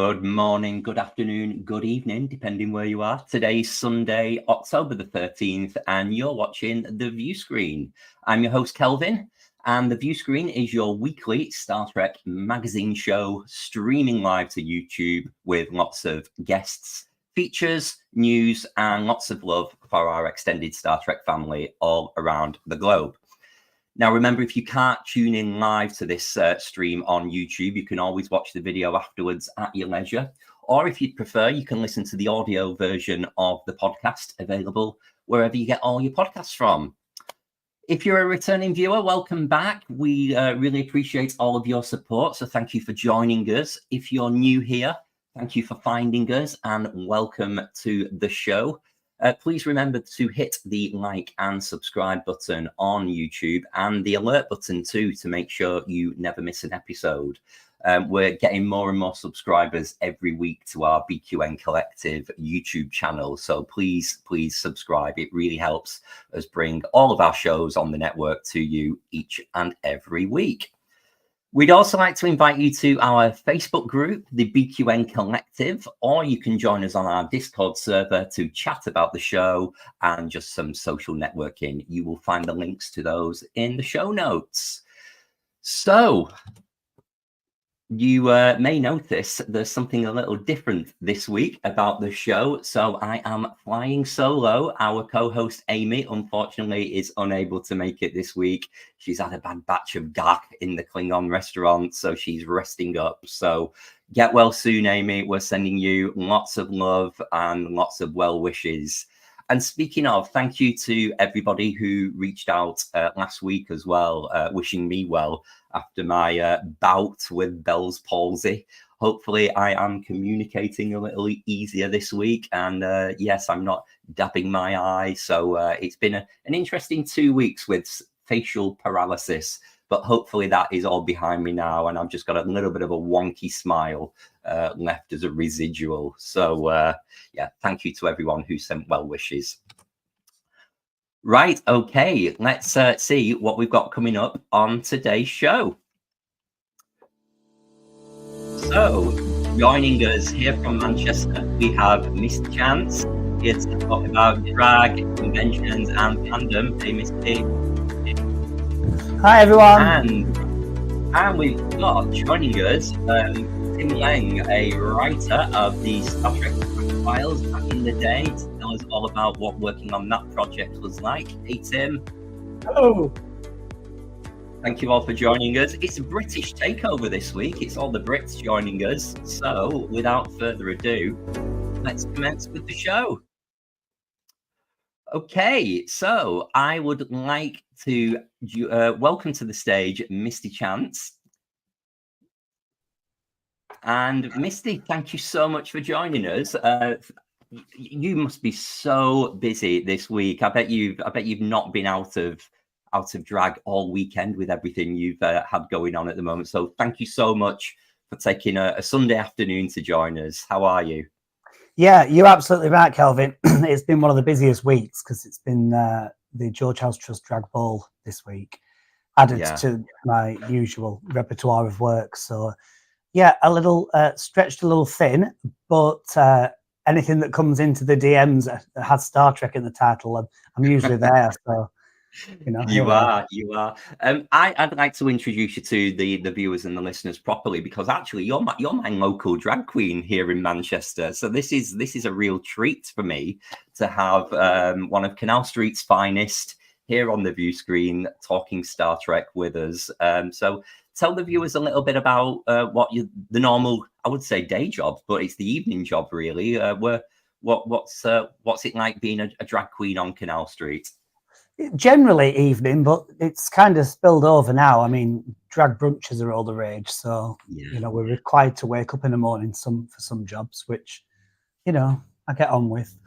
Good morning, good afternoon, good evening, depending where you are. Today's Sunday, October the 13th, and you're watching The Viewscreen. I'm your host, Kelvin, and The Viewscreen is your weekly Star Trek magazine show streaming live to YouTube with lots of guests, features, news, and lots of love for our extended Star Trek family all around the globe. Now, remember, if you can't tune in live to this stream on YouTube, you can always watch the video afterwards at your leisure. Or if you'd prefer, you can listen to the audio version of the podcast available wherever you get all your podcasts from. If you're a returning viewer, welcome back. We really appreciate all of your support. So thank you for joining us. If you're new here, thank you for finding us and welcome to the show. Please remember to hit the like and subscribe button on YouTube and the alert button too to make sure you never miss an episode. We're getting more and more subscribers every week to our BQN Collective YouTube channel. So please subscribe. It really helps us bring all of our shows on the network to you each and every week. We'd also like to invite you to our Facebook group, the BQN Collective, or you can join us on our Discord server to chat about the show and just some social networking. You will find the links to those in the show notes. So you may notice there's something a little different this week about the show. So I am flying solo. Our co-host Amy, unfortunately, is unable to make it this week. She's had a bad batch of gak in the Klingon restaurant, so she's resting up. So get well soon, Amy. We're sending you lots of love and lots of well wishes. And speaking of, thank you to everybody who reached out last week as well, wishing me well after my bout with Bell's palsy. Hopefully I am communicating a little easier this week. And yes, I'm not dabbing my eye. So it's been an interesting 2 weeks with facial paralysis, but hopefully that is all behind me now. And I've just got a little bit of a wonky smile left as a residual. So yeah, thank you to everyone who sent well wishes. Right, okay, let's see what we've got coming up on today's show. So, joining us here from Manchester, we have Misty Chance here to talk about drag, conventions, and fandom. Hey, Misty. Hi, everyone. And we've got joining us Tim Leng, a writer of the Star Trek Files back in the day, to tell us all about what working on that project was like. Hey, Tim. Hello. Thank you all for joining us. It's a British takeover this week. It's all the Brits joining us. So, without further ado, let's commence with the show. Okay, so I would like to welcome to the stage Misty Chance. And Misty, thank you so much for joining us. You must be so busy this week. I bet you've not been out of drag all weekend with everything you've had going on at the moment. So thank you so much for taking a Sunday afternoon to join us. How are you? Yeah, you're absolutely right, Kelvin. It's been one of the busiest weeks because it's been the George House Trust Drag Ball this week, added to my usual repertoire of work. So yeah, a little stretched a little thin, but anything that comes into the DMs that has Star Trek in the title, I'm usually there. So you know, you are. I'd like to introduce you to the viewers and the listeners properly, because actually you're my local drag queen here in Manchester. So this is a real treat for me to have one of Canal Street's finest here on the Viewscreen talking Star Trek with us. So tell the viewers a little bit about the normal, I would say, day job, but it's the evening job really. What's it like being a drag queen on Canal Street? Generally evening, but it's kind of spilled over now. I mean, drag brunches are all the rage, so you know, we're required to wake up in the morning for some jobs, which, you know, I get on with.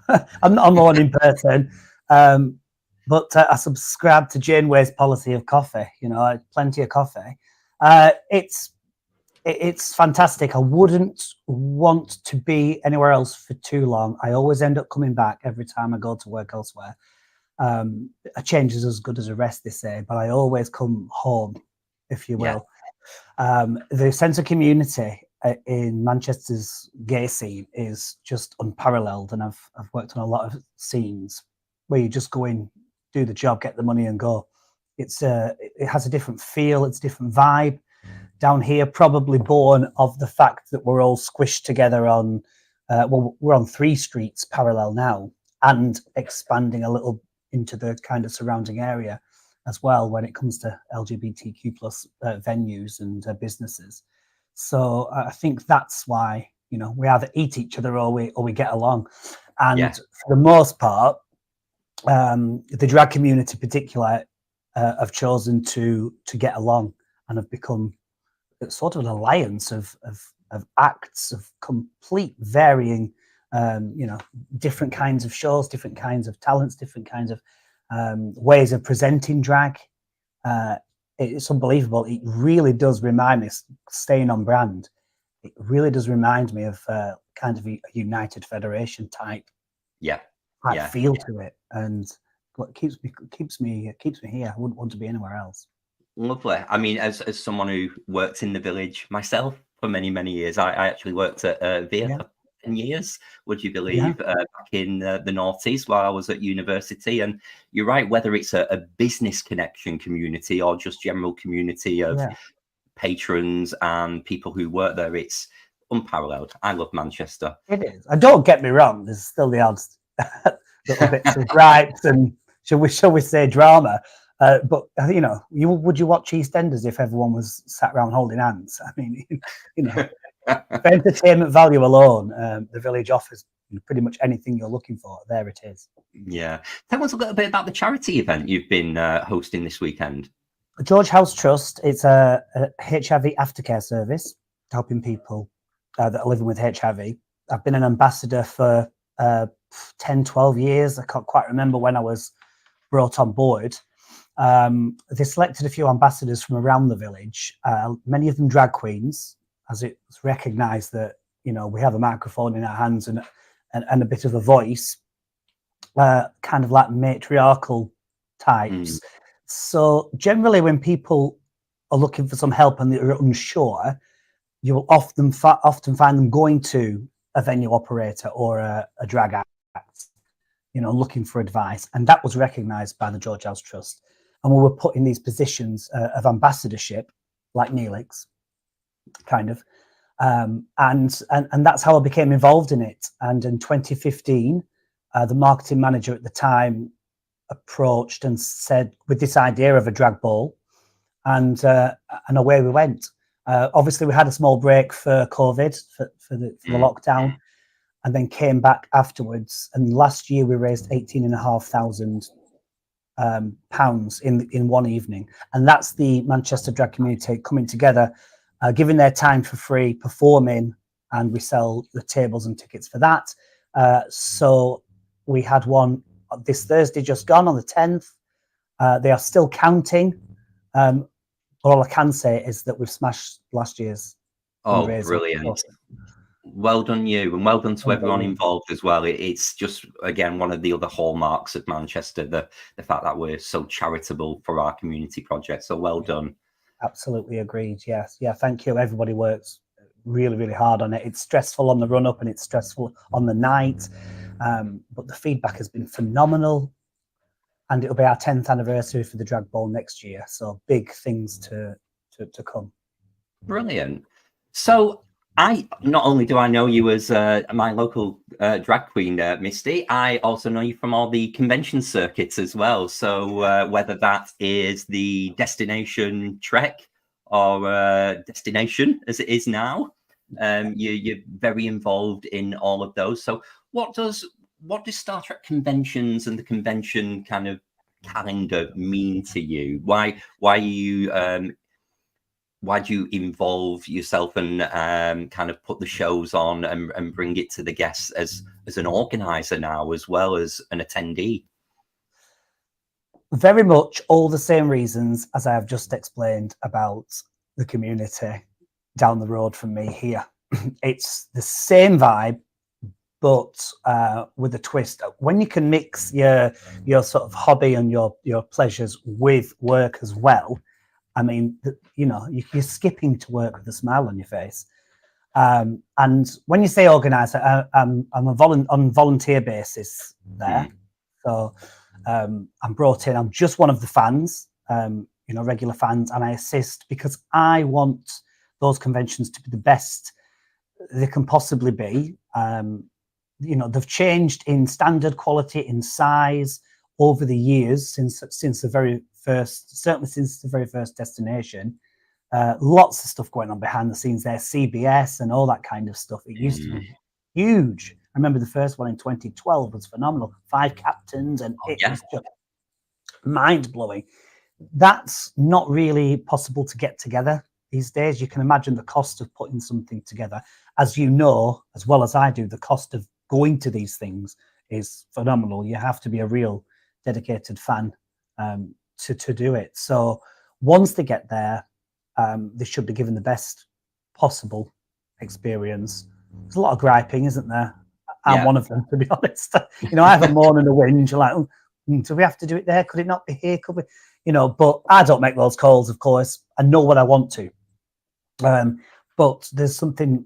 I'm not a morning person, but I subscribe to Janeway's policy of coffee. You know, plenty of coffee. It's fantastic. I wouldn't want to be anywhere else for too long. I always end up coming back every time I go to work elsewhere. A change is as good as a rest, they say, but I always come home, if you will. The sense of community in Manchester's gay scene is just unparalleled, and I've worked on a lot of scenes where you just go in, do the job, get the money, and go. It has a different feel, it's a different vibe. Down here, probably born of the fact that we're all squished together on, we're on 3 streets parallel now, and expanding a little into the kind of surrounding area as well when it comes to LGBTQ plus venues and businesses. So I think that's why, you know, we either eat each other or we get along. And for the most part, the drag community in particular have chosen to get along and have become sort of an alliance of acts of complete varying, you know, different kinds of shows, different kinds of talents, different kinds of ways of presenting drag. It's unbelievable. It really does remind me, staying on brand, it really does remind me of kind of a United Federation type feel to it, and what keeps me here. I wouldn't want to be anywhere else. Lovely. I mean, as someone who worked in the village myself for many years, I actually worked at Vera for 10 years, would you believe, back in the noughties while I was at university. And you're right, whether it's a business connection community or just general community of patrons and people who work there, it's unparalleled. I love Manchester. It is. And don't get me wrong, there's still the odd little bits of gripes and shall we say drama. But you know, would you watch EastEnders if everyone was sat around holding hands? I mean, you know, for entertainment value alone, the village offers pretty much anything you're looking for. There it is. Yeah. Tell us a little bit about the charity event you've been hosting this weekend. George House Trust. It's a HIV aftercare service helping people that are living with HIV. I've been an ambassador for 10, 12 years. I can't quite remember when I was brought on board. They selected a few ambassadors from around the village, many of them drag queens, as it's recognised that, you know, we have a microphone in our hands and a bit of a voice, kind of like matriarchal types. So generally when people are looking for some help and they're unsure, you will often find them going to a venue operator or a drag act, you know, looking for advice. And that was recognised by the George House Trust. And we were put in these positions of ambassadorship, like Neelix, kind of. And that's how I became involved in it. And in 2015, the marketing manager at the time approached and said, with this idea of a drag ball, and away we went. Obviously, we had a small break for COVID, for the lockdown, and then came back afterwards. And last year we raised £18,500 in one evening, and that's the Manchester drag community coming together, giving their time for free, performing, and we sell the tables and tickets for that. So we had one this Thursday just gone on the 10th. They are still counting. All I can say is that we've smashed last year's fundraiser. Brilliant. Well done you, and well done to everyone involved as well. It's just, again, one of the other hallmarks of Manchester, the fact that we're so charitable for our community projects. So well done. Absolutely agreed. Yes. Yeah. Thank you. Everybody works really hard on it. It's stressful on the run up and it's stressful on the night. But the feedback has been phenomenal. And it'll be our 10th anniversary for the Drag Ball next year. So big things to come. Brilliant. So not only do I know you as my local drag queen, Misty, I also know you from all the convention circuits as well. So whether that is the Destination Trek or Destination as it is now, you're very involved in all of those. So what does Star Trek conventions and the convention kind of calendar mean to you? Why do you involve yourself and kind of put the shows on and bring it to the guests as an organizer now as well as an attendee? Very much all the same reasons as I have just explained about the community down the road from me here. It's the same vibe, but with a twist. When you can mix your sort of hobby and your pleasures with work as well, I mean, you know, you're skipping to work with a smile on your face. And when you say organizer, I'm on volunteer basis there. So I'm brought in. I'm just one of the fans, regular fans, and I assist because I want those conventions to be the best they can possibly be. They've changed in standard, quality, in size over the years since the very first, certainly since the very first destination. Lots of stuff going on behind the scenes there, CBS and all that kind of stuff. It used to be huge. I remember the first one in 2012 was phenomenal. 5 captains, and it was just mind-blowing. That's not really possible to get together these days. You can imagine the cost of putting something together. As you know, as well as I do, the cost of going to these things is phenomenal. You have to be a real dedicated fan to do it. So once they get there, they should be given the best possible experience. There's a lot of griping, isn't there? I'm one of them, to be honest. I have a moan and a whinge, like, do we have to do it there? Could it not be here? Could we? But I don't make those calls, of course. I know what I want to. But there's something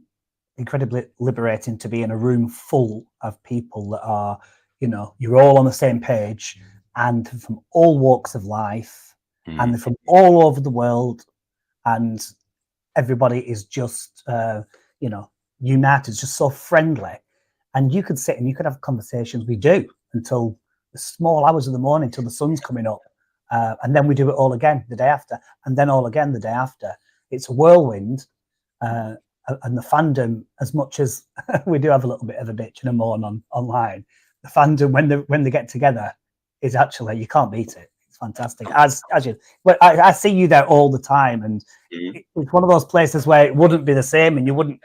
incredibly liberating to be in a room full of people that are, you're all on the same page, and from all walks of life, and they're from all over the world, and everybody is just, united, just so friendly. And you could sit and you could have conversations. We do until the small hours of the morning, till the sun's coming up. And then we do it all again the day after, and then all again the day after. It's a whirlwind. And the fandom, as much as we do have a little bit of a bitch and a moan online, the fandom when they get together is actually, you can't beat it. It's fantastic. I see you there all the time, and it's one of those places where it wouldn't be the same, and you wouldn't,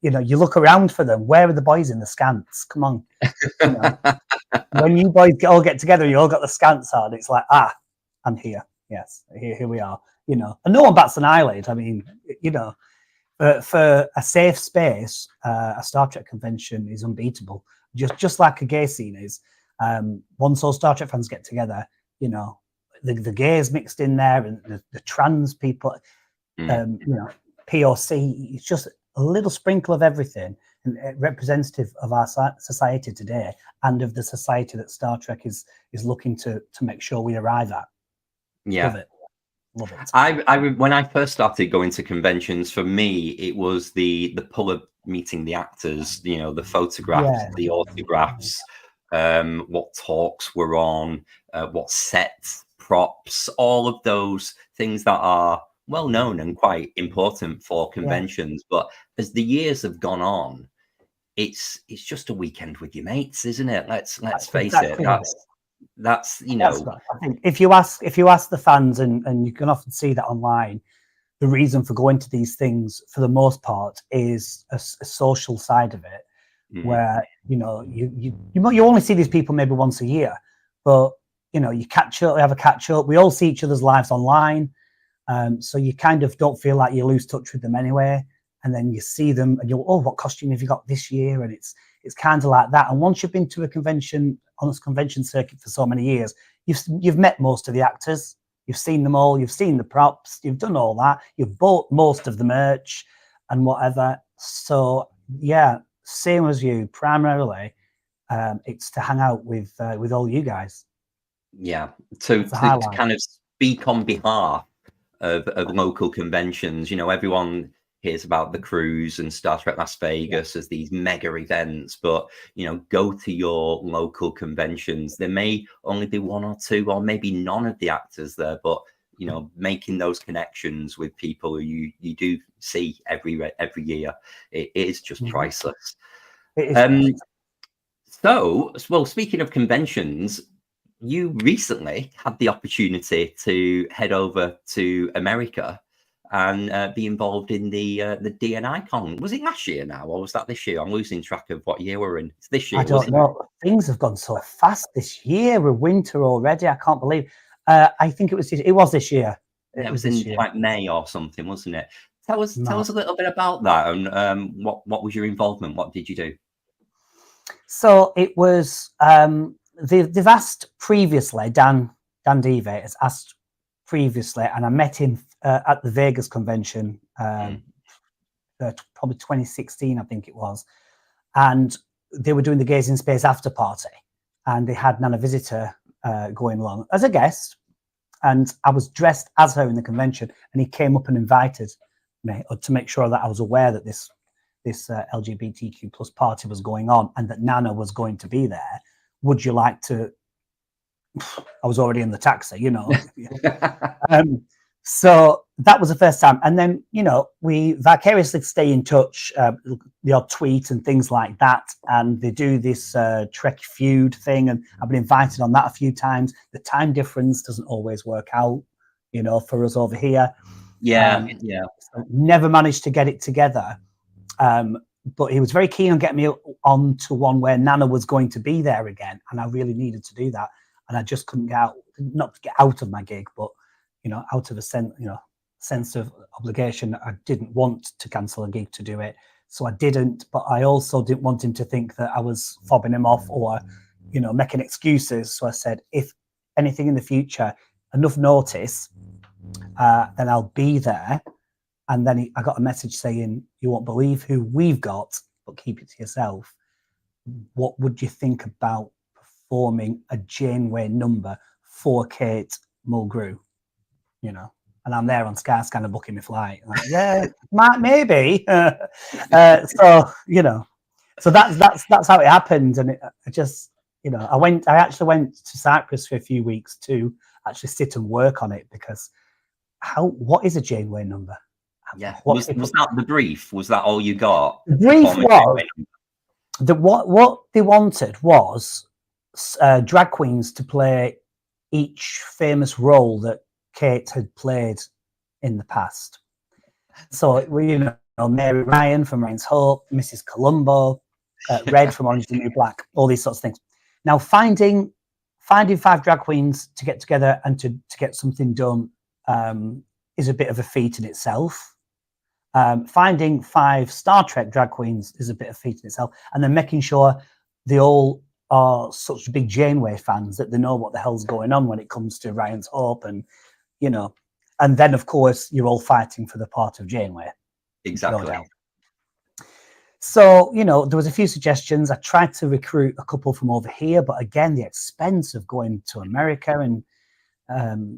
you look around for them. Where are the boys in the scants? Come on. When you boys all get together, you all got the scants on. It's like, I'm here. Yes, here we are. And no one bats an eyelid. I mean, for a safe space, a Star Trek convention is unbeatable. Just like a gay scene is. Once all Star Trek fans get together, the gays mixed in there, and the trans people, POC. It's just a little sprinkle of everything, and representative of our society today, and of the society that Star Trek is looking to make sure we arrive at. Yeah. Love it. I when I first started going to conventions, for me it was the pull of meeting the actors, the photographs, the autographs, what talks were on, what sets, props, all of those things that are well known and quite important for conventions. But as the years have gone on, it's just a weekend with your mates, isn't it? Let's face it. That's I think if you ask the fans, and you can often see that online, the reason for going to these things for the most part is a social side of it, where you only see these people maybe once a year, but you catch up, we have a catch up, we all see each other's lives online, so you kind of don't feel like you lose touch with them anyway, and then you see them and you're, what costume have you got this year? And it's kind of like that. And once you've been to a convention, on this convention circuit for so many years, you've met most of the actors, you've seen them all, you've seen the props, you've done all that, you've bought most of the merch and whatever. So yeah, same as you. Primarily, it's to hang out with all you guys. Yeah, to kind of speak on behalf of local conventions. Everyone hears about the cruise and Star Trek Las Vegas as these mega events, but go to your local conventions. There may only be 1 or 2 or maybe none of the actors there, but making those connections with people who you do see every year, it is just priceless. It is. So, well, speaking of conventions, you recently had the opportunity to head over to America and be involved in the DNI Con. Was it last year now, or was that this year? I'm losing track of what year we're in. It's this year. I don't know. Things have gone so fast this year. We're winter already. I can't believe. I think it was this year. It was in like May or something, wasn't it? Tell us a little bit about that, and what was your involvement? What did you do? So it was. They've asked previously. Dan Devey has asked previously, and I met him at the Vegas convention probably 2016, I think it was. And they were doing the Gays in Space after party. And they had Nana Visitor going along as a guest. And I was dressed as her in the convention. And he came up and invited me to make sure that I was aware that this LGBTQ plus party was going on and that Nana was going to be there. Would you like to? I was already in the taxi, you know. So that was the first time. And then, you know, we vicariously stay in touch, the odd tweet and things like that. And they do this Trek feud thing. And I've been invited on that a few times. The time difference doesn't always work out, you know, for us over here. Yeah. So never managed to get it together. But he was very keen on getting me on to one where Nana was going to be there again. And I really needed to do that. And I just couldn't get out, not to get out of my gig, but, you know, out of a sense of obligation. I didn't want to cancel a gig to do it. So I didn't, but I also didn't want him to think that I was fobbing him off or, you know, making excuses. So I said, if anything in the future, enough notice, then I'll be there. And then I got a message saying, you won't believe who we've got, but keep it to yourself. What would you think about performing a Janeway number for Kate Mulgrew? You know, and I'm there on Skyscanner booking my flight. Like, yeah, maybe. So, you know, so that's how it happened. And I just, you know, I actually went to Cyprus for a few weeks to actually sit and work on it, because what is a Janeway number? Yeah. Was that the brief? Was that all you got? The brief was what they wanted was drag queens to play each famous role that Kate had played in the past. So we, you know, Mary Ryan from Ryan's Hope, Mrs. Columbo, Red from Orange is the New Black, all these sorts of things. Now finding 5 drag queens to get together and to get something done is a bit of a feat in itself. Finding 5 Star Trek drag queens is a bit of a feat in itself, and then making sure they all are such big Janeway fans that they know what the hell's going on when it comes to Ryan's Hope, and you know, and then of course you're all fighting for the part of Janeway. Exactly. No doubt. So, you know, there was a few suggestions. I tried to recruit a couple from over here, but again, the expense of going to America and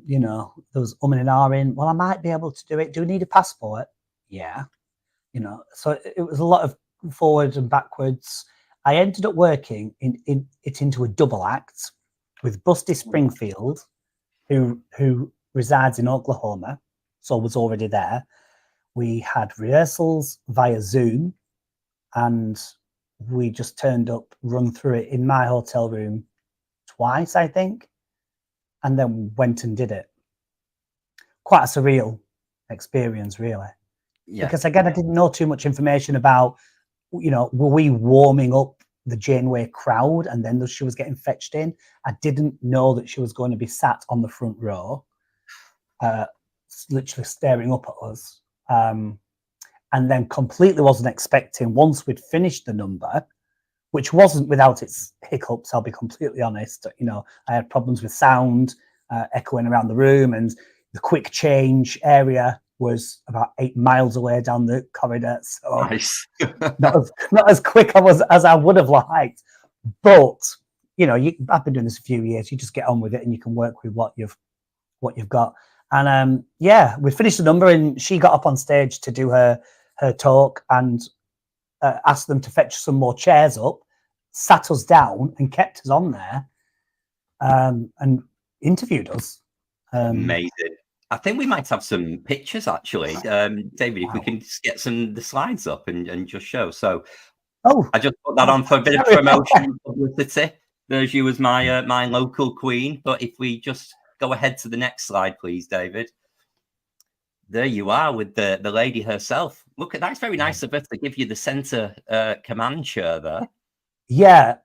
you know, there was and ahhing. Well, I might be able to do it. Do we need a passport? Yeah, you know, so it was a lot of forwards and backwards. I ended up working into a double act with Busty Springfield, who resides in Oklahoma, so was already there. We had rehearsals via Zoom, and we just turned up, run through it in my hotel room twice, I think, and then went and did it. Quite a surreal experience, really. Yeah. Because again, I didn't know too much information about, you know, were we warming up the Janeway crowd and then she was getting fetched in? I didn't know that she was going to be sat on the front row, literally staring up at us. And then completely wasn't expecting, once we'd finished the number, which wasn't without its hiccups, I'll be completely honest. You know, I had problems with sound echoing around the room, and the quick change area was about 8 miles away down the corridor. So nice. not as quick as I would have liked. But, you know, I've been doing this a few years. You just get on with it and you can work with what you've got. And yeah, we finished the number and she got up on stage to do her talk and asked them to fetch some more chairs up, sat us down and kept us on there and interviewed us. Amazing. I think we might have some pictures actually, David. If we can just get the slides up and just show. So, I just put that on for a bit of promotion, publicity. There's you as my local queen. But if we just go ahead to the next slide, please, David. There you are with the lady herself. Look at that. It's very nice of her to give you the center command chair there. Yeah,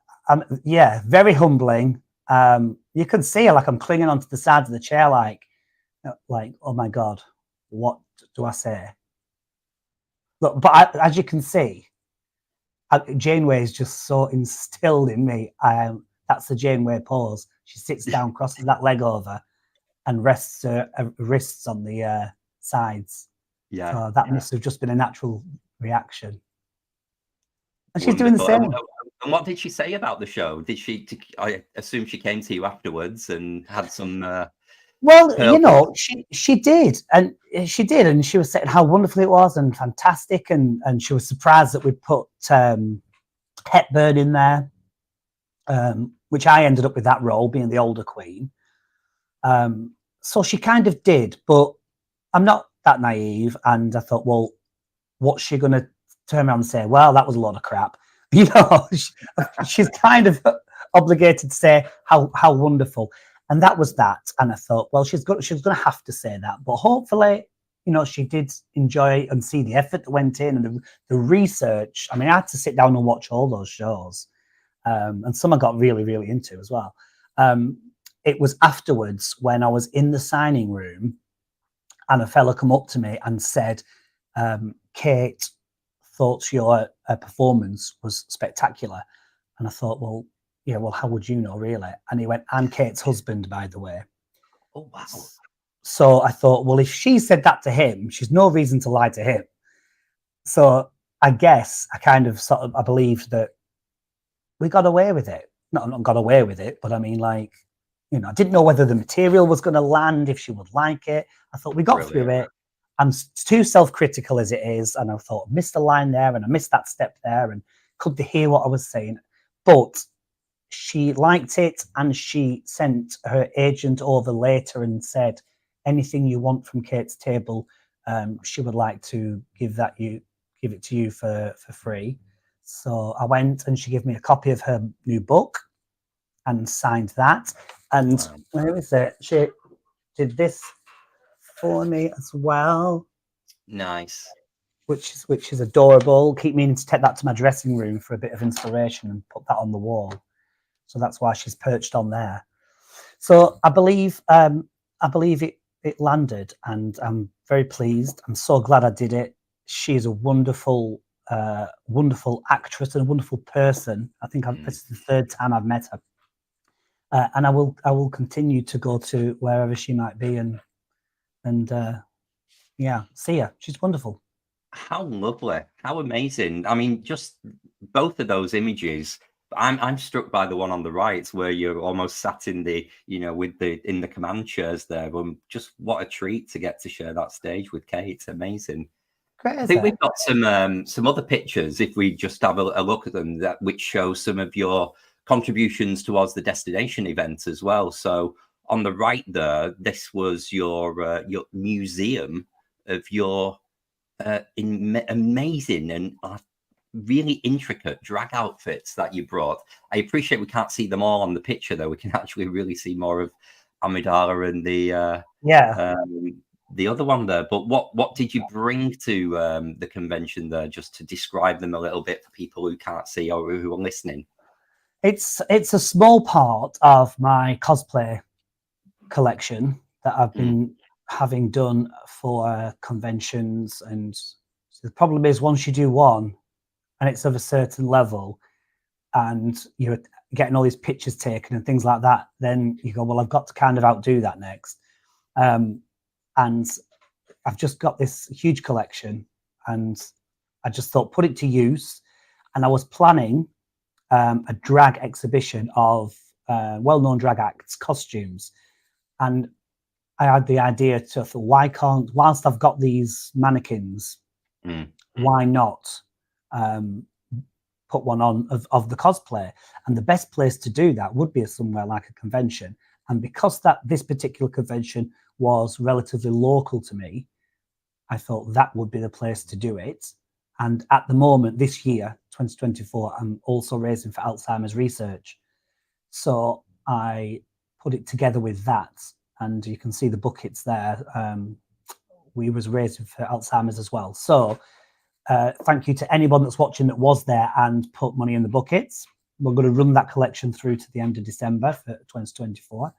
yeah, very humbling. You can see her, like, I'm clinging onto the side of the chair, like, oh my God, what do I say? Look, but as you can see, Janeway is just so instilled in me. That's the Janeway pose. She sits down, crosses that leg over, and rests her wrists on the sides. Yeah, so that must have just been a natural reaction. And she's doing the same. And what did she say about the show? I assume she came to you afterwards and had some. Well, she did, and she was saying how wonderful it was and fantastic, and she was surprised that we put Hepburn in there, which I ended up with that role, being the older queen. So she kind of did, but I'm not that naive, and I thought, well, what's she going to turn around and say? Well, that was a lot of crap. She's kind of obligated to say how wonderful, and that was that. And I thought, well, she's going to have to say that, but hopefully, she did enjoy and see the effort that went in and the research. I mean, I had to sit down and watch all those shows, and some I got really, really into as well. It was afterwards when I was in the signing room, and a fella come up to me and said, Kate thought your performance was spectacular. And I thought, well, how would you know, really? And he went, I'm Kate's husband, by the way. Oh, wow. So I thought, well, if she said that to him, she's no reason to lie to him. So I guess I believed that we got away with it. Not got away with it, but I mean, I didn't know whether the material was going to land, if she would like it. I thought we got through it. I'm too self-critical as it is, and I thought I missed a line there, and I missed that step there, and could they hear what I was saying? But she liked it, and she sent her agent over later and said, anything you want from Kate's table, she would like to give it to you for free. So I went, and she gave me a copy of her new book and signed that. And where is it? She did this for me as well. Nice. Which is adorable. Keep meaning to take that to my dressing room for a bit of inspiration and put that on the wall. So that's why she's perched on there. So I believe it landed, and I'm very pleased. I'm so glad I did it. She's a wonderful actress and a wonderful person. I think this is the third time I've met her. And I will continue to go to wherever she might be and see her. She's wonderful. How lovely! How amazing! I mean, just both of those images. I'm struck by the one on the right, where you're almost sat in the in the command chairs there. Just what a treat to get to share that stage with Kate. Amazing. Great, I think we've got some other pictures. If we just have a look at them, which show some of your contributions towards the destination event as well. So on the right there, this was your museum of your amazing and really intricate drag outfits that you brought. I appreciate we can't see them all on the picture, though. We can actually really see more of Amidala and the other one there. But what did you bring to the convention there, just to describe them a little bit for people who can't see or who are listening? It's a small part of my cosplay collection that I've been having done for conventions. And the problem is, once you do one and it's of a certain level and you're getting all these pictures taken and things like that, then you go, well, I've got to kind of outdo that next. And I've just got this huge collection, and I just thought, put it to use. And I was planning a drag exhibition of well-known drag acts' costumes. And I had the idea to, why can't, whilst I've got these mannequins, why not put one on of the cosplay? And the best place to do that would be somewhere like a convention. And because this particular convention was relatively local to me, I thought that would be the place to do it. And at the moment, this year, 2024, I'm also raising for Alzheimer's research. So I put it together with that. And you can see the buckets there. We was raising for Alzheimer's as well. So thank you to anyone that's watching that was there and put money in the buckets. We're going to run that collection through to the end of December for 2024.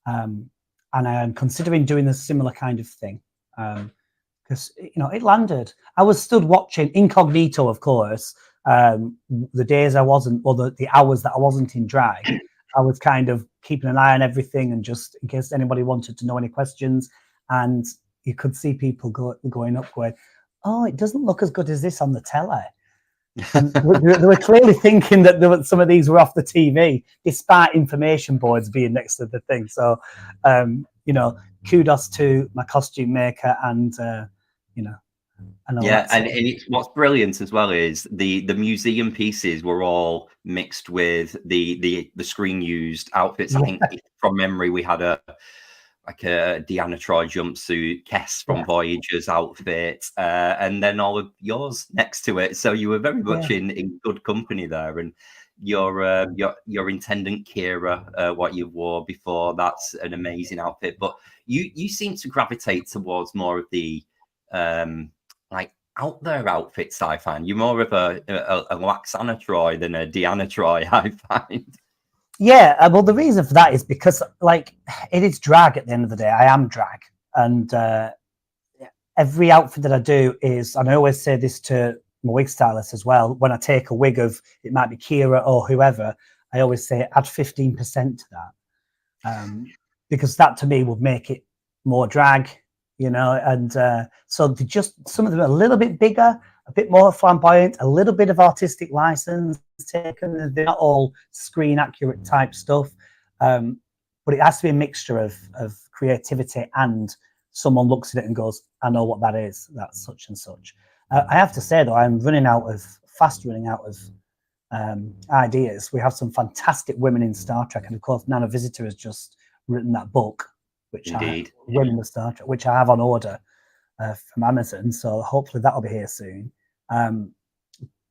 And I am considering doing a similar kind of thing. Because, it landed. I was stood watching incognito, of course, the days I wasn't, or the hours that I wasn't in drag. I was kind of keeping an eye on everything, and just in case anybody wanted to know any questions. And you could see people going up, going, oh, it doesn't look as good as this on the telly. And they were clearly thinking that some of these were off the TV, despite information boards being next to the thing. So, you know, kudos to my costume maker and, you know. And what's brilliant as well is the museum pieces were all mixed with the screen used outfits. I think from memory we had a Deanna Troy jumpsuit, Kess from Voyager's outfit, and then all of yours next to it. So you were very much in good company there. And your intendant Kira, what you wore before, that's an amazing outfit. But you seem to gravitate towards more of the like out there outfits. I find you're more of a Waxana Troy than a Deanna Troy, I find. Yeah, well, the reason for that is because, like, it is drag at the end of the day. I am drag. And every outfit that I do is, and I always say this to my wig stylist as well, when I take a wig of, it might be Kira or whoever, I always say add 15% to that. Because that to me would make it more drag, you know. And so some of them are a little bit bigger, a bit more flamboyant, a little bit of artistic license taken. They're not all screen accurate type stuff, but it has to be a mixture of creativity and someone looks at it and goes, I know what that is. That's such and such. I have to say though, I'm fast running out of ideas. We have some fantastic women in Star Trek, and of course Nana Visitor has just written that book, which Women of Star Trek, which I have on order from Amazon, so hopefully that'll be here soon. I'm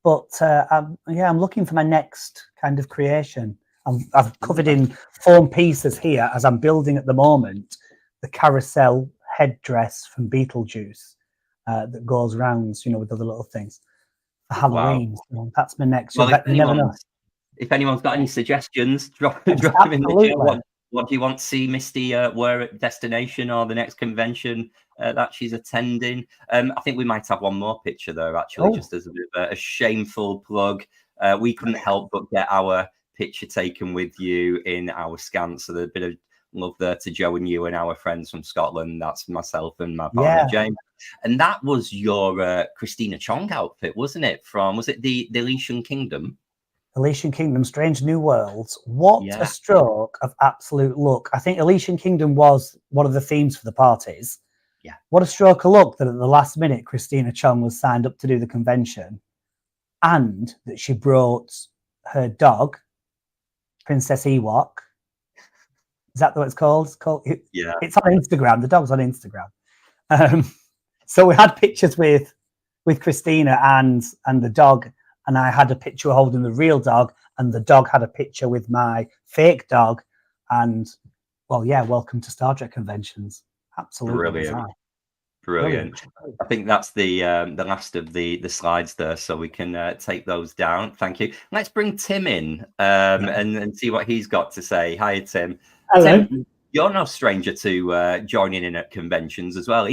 looking for my next kind of creation. I've covered in foam pieces here as I'm building at the moment the carousel headdress from Beetlejuice that goes around, you know, with the little things for Halloween. Wow. So that's my next. Well, if anyone's got any suggestions, drop them in the chat. What do you want to see Misty wear at Destination or the next convention that she's attending? I think we might have one more picture there, actually, just as a bit of a shameful plug. We couldn't help but get our picture taken with you in our scan. So there's a bit of love there to Joe and you and our friends from Scotland. That's myself and my partner, James. And that was your Christina Chong outfit, wasn't it? Was it the Elysian Kingdom? Elysian Kingdom, Strange New Worlds. What a stroke of absolute luck. I think Elysian Kingdom was one of the themes for the parties. Yeah. What a stroke of luck that at the last minute, Christina Chong was signed up to do the convention and that she brought her dog, Princess Ewok. Is that what it's called? It's on Instagram. The dog's on Instagram. So we had pictures with Christina and the dog, and I had a picture holding the real dog, and the dog had a picture with my fake dog. And welcome to Star Trek conventions. Absolutely brilliant. I think that's the last of the slides there, so we can take those down. Thank you. Let's bring Tim in and see what he's got to say. Hi, Tim. Hello. Tim, you're no stranger to joining in at conventions as well.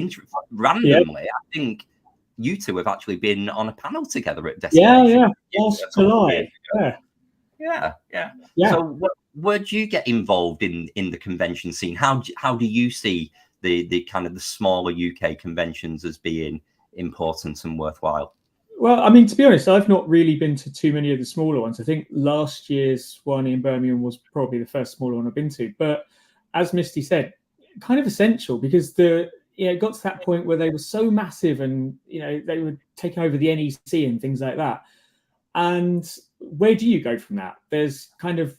Randomly, I think you two have actually been on a panel together at Destination. Yeah. So where do you get involved in the convention scene? How do you see the kind of the smaller UK conventions as being important and worthwhile? Well, I mean, to be honest, I've not really been to too many of the smaller ones. I think last year's one in Birmingham was probably the first smaller one I've been to. But as Misty said, kind of essential because it got to that point where they were so massive and, you know, they were taking over the NEC and things like that. And where do you go from that? There's kind of,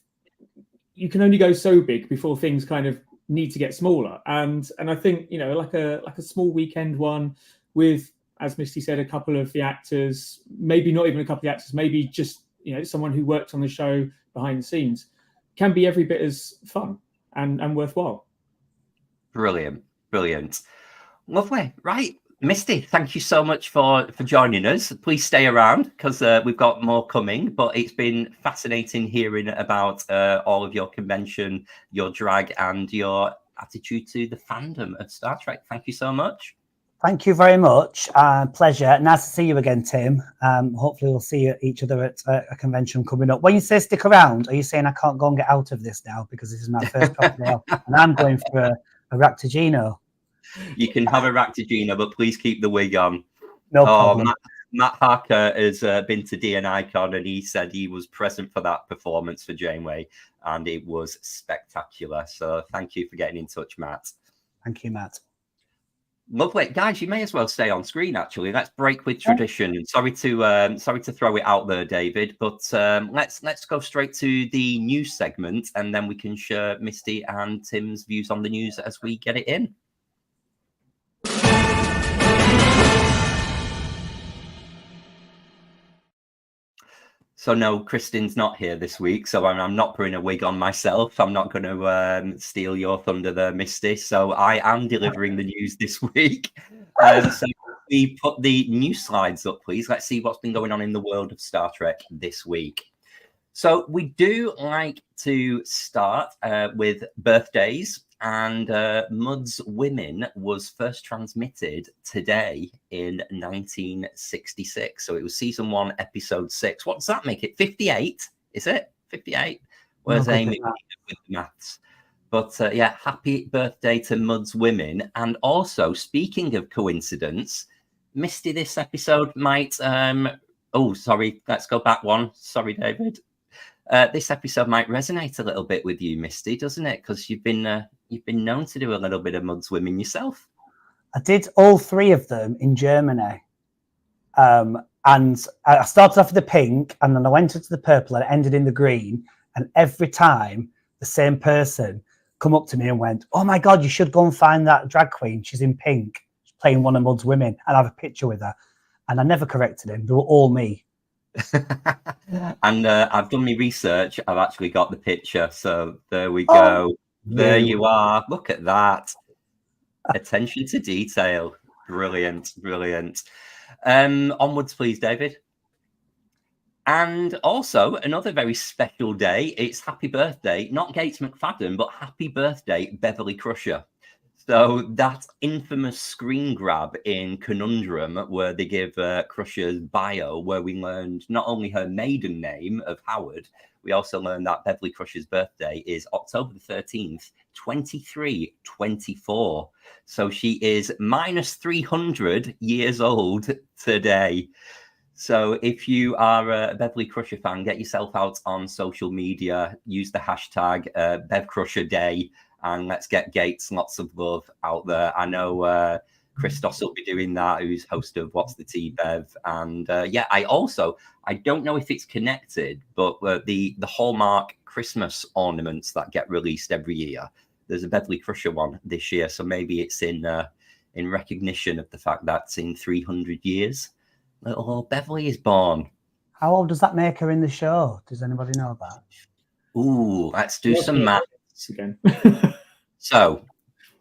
you can only go so big before things kind of need to get smaller. And I think, you know, like a small weekend one with, as Misty said, a couple of the actors, maybe not even a couple of the actors, maybe just, you know, someone who worked on the show behind the scenes, can be every bit as fun and worthwhile. Brilliant. Lovely. Right. Misty, thank you so much for joining us. Please stay around because we've got more coming, but it's been fascinating hearing about all of your convention, your drag and your attitude to the fandom of Star Trek. Thank you so much. Thank you very much. Pleasure. Nice to see you again, Tim. Hopefully we'll see each other at a convention coming up. When you say stick around, are you saying I can't go and get out of this now because this is my first property and I'm going for a Ractigino? You can have a Ractigino, but please keep the wig on. No problem. Matt Harker has been to DNI-Con, and he said he was present for that performance for Janeway, and it was spectacular. So thank you for getting in touch, Matt. Thank you, Matt. Lovely, guys. You may as well stay on screen. Actually, let's break with tradition. And sorry to throw it out there, David, but let's go straight to the news segment, and then we can share Misty and Tim's views on the news as we get it in. So no, Kristin's not here this week, so I'm not putting a wig on myself. I'm not going to steal your thunder there, Misty. So I am delivering the news this week. So we put the news slides up, please. Let's see what's been going on in the world of Star Trek this week. So we do like to start with birthdays. And Mud's Women was first transmitted today in 1966. So it was season 1, episode 6. What does that make it? 58? Is it 58? Where's Amy with the maths? But yeah, happy birthday to Mud's Women. And also, speaking of coincidence, Misty, this episode might. Oh, sorry. Let's go back one. Sorry, David. This episode might resonate a little bit with you, Misty, doesn't it? Because you've been known to do a little bit of Mud's Women yourself. I did all 3 of them in Germany. And I started off with the pink, and then I went into the purple, and it ended in the green. And every time, the same person come up to me and went, "Oh my God, you should go and find that drag queen. She's in pink. She's playing one of Mud's Women." And I have a picture with her. And I never corrected him. They were all me. And I've done my research. I've actually got the picture. So there we go. There you are. Look at that. Attention to detail. Brilliant. Brilliant. Onwards, please, David. And also another very special day. It's happy birthday, not Gates McFadden, but happy birthday, Beverly Crusher. So that infamous screen grab in Conundrum, where they give Crusher's bio, where we learned not only her maiden name of Howard, we also learned that Beverly Crusher's birthday is October the 13th, 2324. So she is minus 300 years old today. So if you are a Beverly Crusher fan, get yourself out on social media, use the hashtag BevCrusherDay, and let's get Gates lots of love out there. I know Christos will be doing that, who's host of What's the Tea, Bev. And yeah, I don't know if it's connected, but the Hallmark Christmas ornaments that get released every year, there's a Beverly Crusher one this year. So maybe it's in recognition of the fact that in 300 years, little old Beverly is born. How old does that make her in the show? Does anybody know that? Ooh, let's do some maths again. So,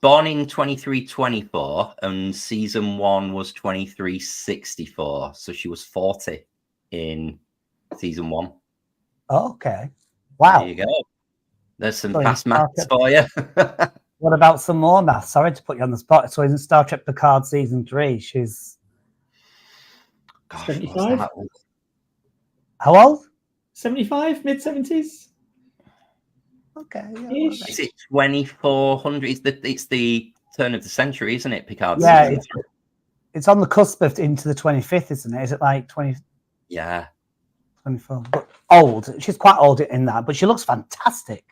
born in 2324, and season 1 was 2364. So she was 40 in season 1. Oh, okay. Wow. There you go. There's some fast maths for you. What about some more maths? Sorry to put you on the spot. So in Star Trek Picard season 3, she's 75. How old? 75, mid-70s. Okay. Yeah, is it 2400? It's the turn of the century, isn't it, Picard? Yeah, it's on the cusp of into the 25th, isn't it? Is it like 20? Yeah. 24. But old. She's quite old in that, but she looks fantastic.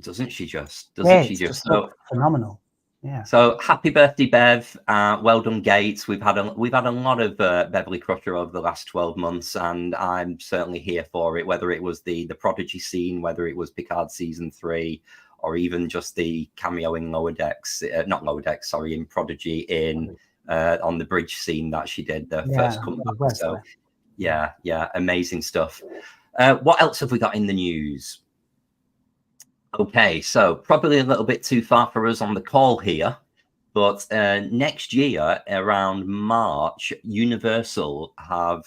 Doesn't she just? Just so phenomenal. Yeah. So happy birthday, Bev. Well done, Gates. We've had a lot of Beverly Crusher over the last 12 months, and I'm certainly here for it, whether it was the Prodigy scene, whether it was Picard season 3, or even just the cameo in Lower Decks, in Prodigy in on the bridge scene that she did, the first comeback. So yeah, amazing stuff. What else have we got in the news? Okay, so probably a little bit too far for us on the call here, but next year, around March, Universal have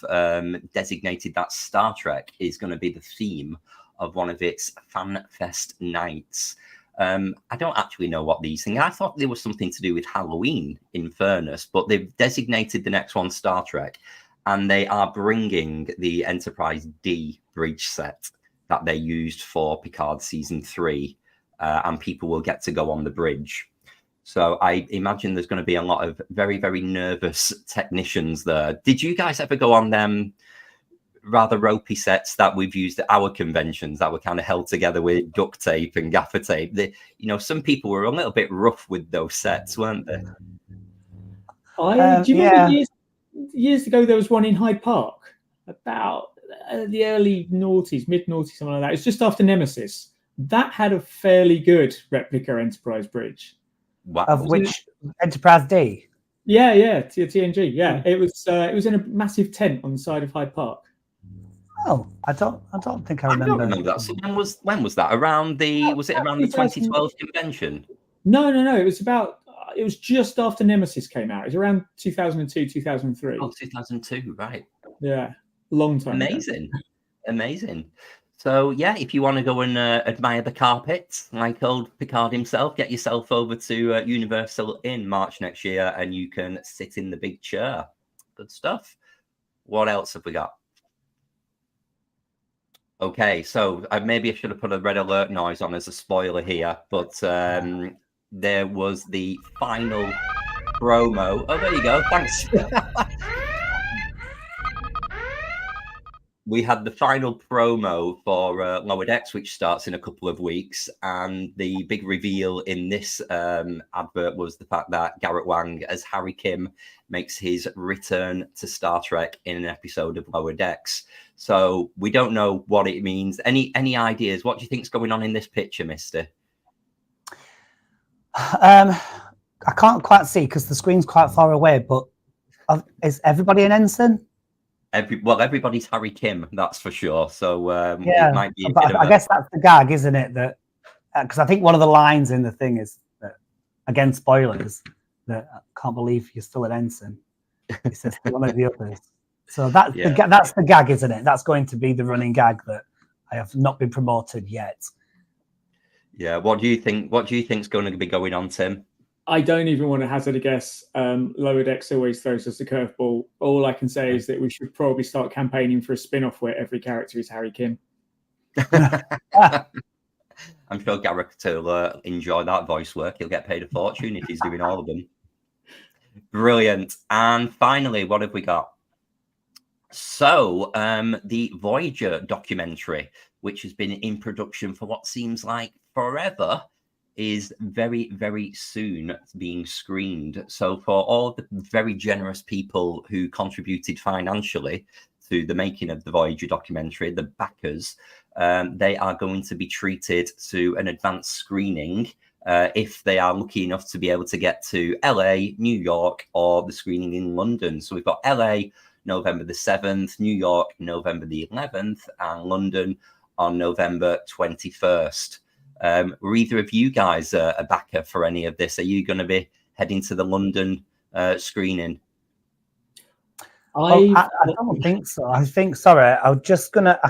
designated that Star Trek is going to be the theme of one of its Fan Fest nights. I don't actually know what these things. I thought there was something to do with Halloween, in fairness, but they've designated the next one Star Trek, and they are bringing the Enterprise D bridge set that they used for Picard season 3, and people will get to go on the bridge. So I imagine there's going to be a lot of very, very nervous technicians there. Did you guys ever go on them rather ropey sets that we've used at our conventions that were kind of held together with duct tape and gaffer tape? Some people were a little bit rough with those sets, weren't they? Do you remember years ago there was one in Hyde Park about the early noughties, mid noughties, something like that. It's just after Nemesis. That had a fairly good replica Enterprise bridge. Wow. Of which Enterprise D? Yeah, TNG. Yeah, it was in a massive tent on the side of Hyde Park. Oh, I don't think I remember. I don't remember that. So when was that? Was it around the 2012 convention? No. It was just after Nemesis came out. It was around 2002, 2003. Oh, 2002, right. Yeah, long time Amazing. So, yeah, if you want to go and admire the carpet, like old Picard himself, get yourself over to Universal in March next year and you can sit in the big chair. Good stuff. What else have we got? Okay, so maybe I should have put a red alert noise on as a spoiler here, but there was the final promo. Oh, there you go. Thanks. We had the final promo for Lower Decks, which starts in a couple of weeks. And the big reveal in this advert was the fact that Garrett Wang, as Harry Kim, makes his return to Star Trek in an episode of Lower Decks. So we don't know what it means. Any ideas? What do you think's going on in this picture, Mister? I can't quite see because the screen's quite far away, but is everybody an ensign? Everybody's Harry Kim, that's for sure. So it might be. I guess that's the gag, isn't it? That because I think one of the lines in the thing is that, again, spoilers, that I can't believe you're still an ensign. He says to one of the others. So that's the gag, isn't it? That's going to be the running gag that I have not been promoted yet. Yeah. What do you think? What do you think's going to be going on, Tim? I don't even want to hazard a guess. Lower Decks always throws us a curveball. All I can say is that we should probably start campaigning for a spin-off where every character is Harry Kim. I'm sure Garrett will enjoy that voice work. He'll get paid a fortune if he's doing all of them. Brilliant. And finally, what have we got? So the Voyager documentary, which has been in production for what seems like forever, is very, very soon being screened. So for all the very generous people who contributed financially to the making of the Voyager documentary, the backers, they are going to be treated to an advanced screening if they are lucky enough to be able to get to LA, New York, or the screening in London. So we've got LA November the 7th, New York November the 11th, and London on November 21st. Were either of you guys a backer for any of this? Are you going to be heading to the London screening? I don't think so. I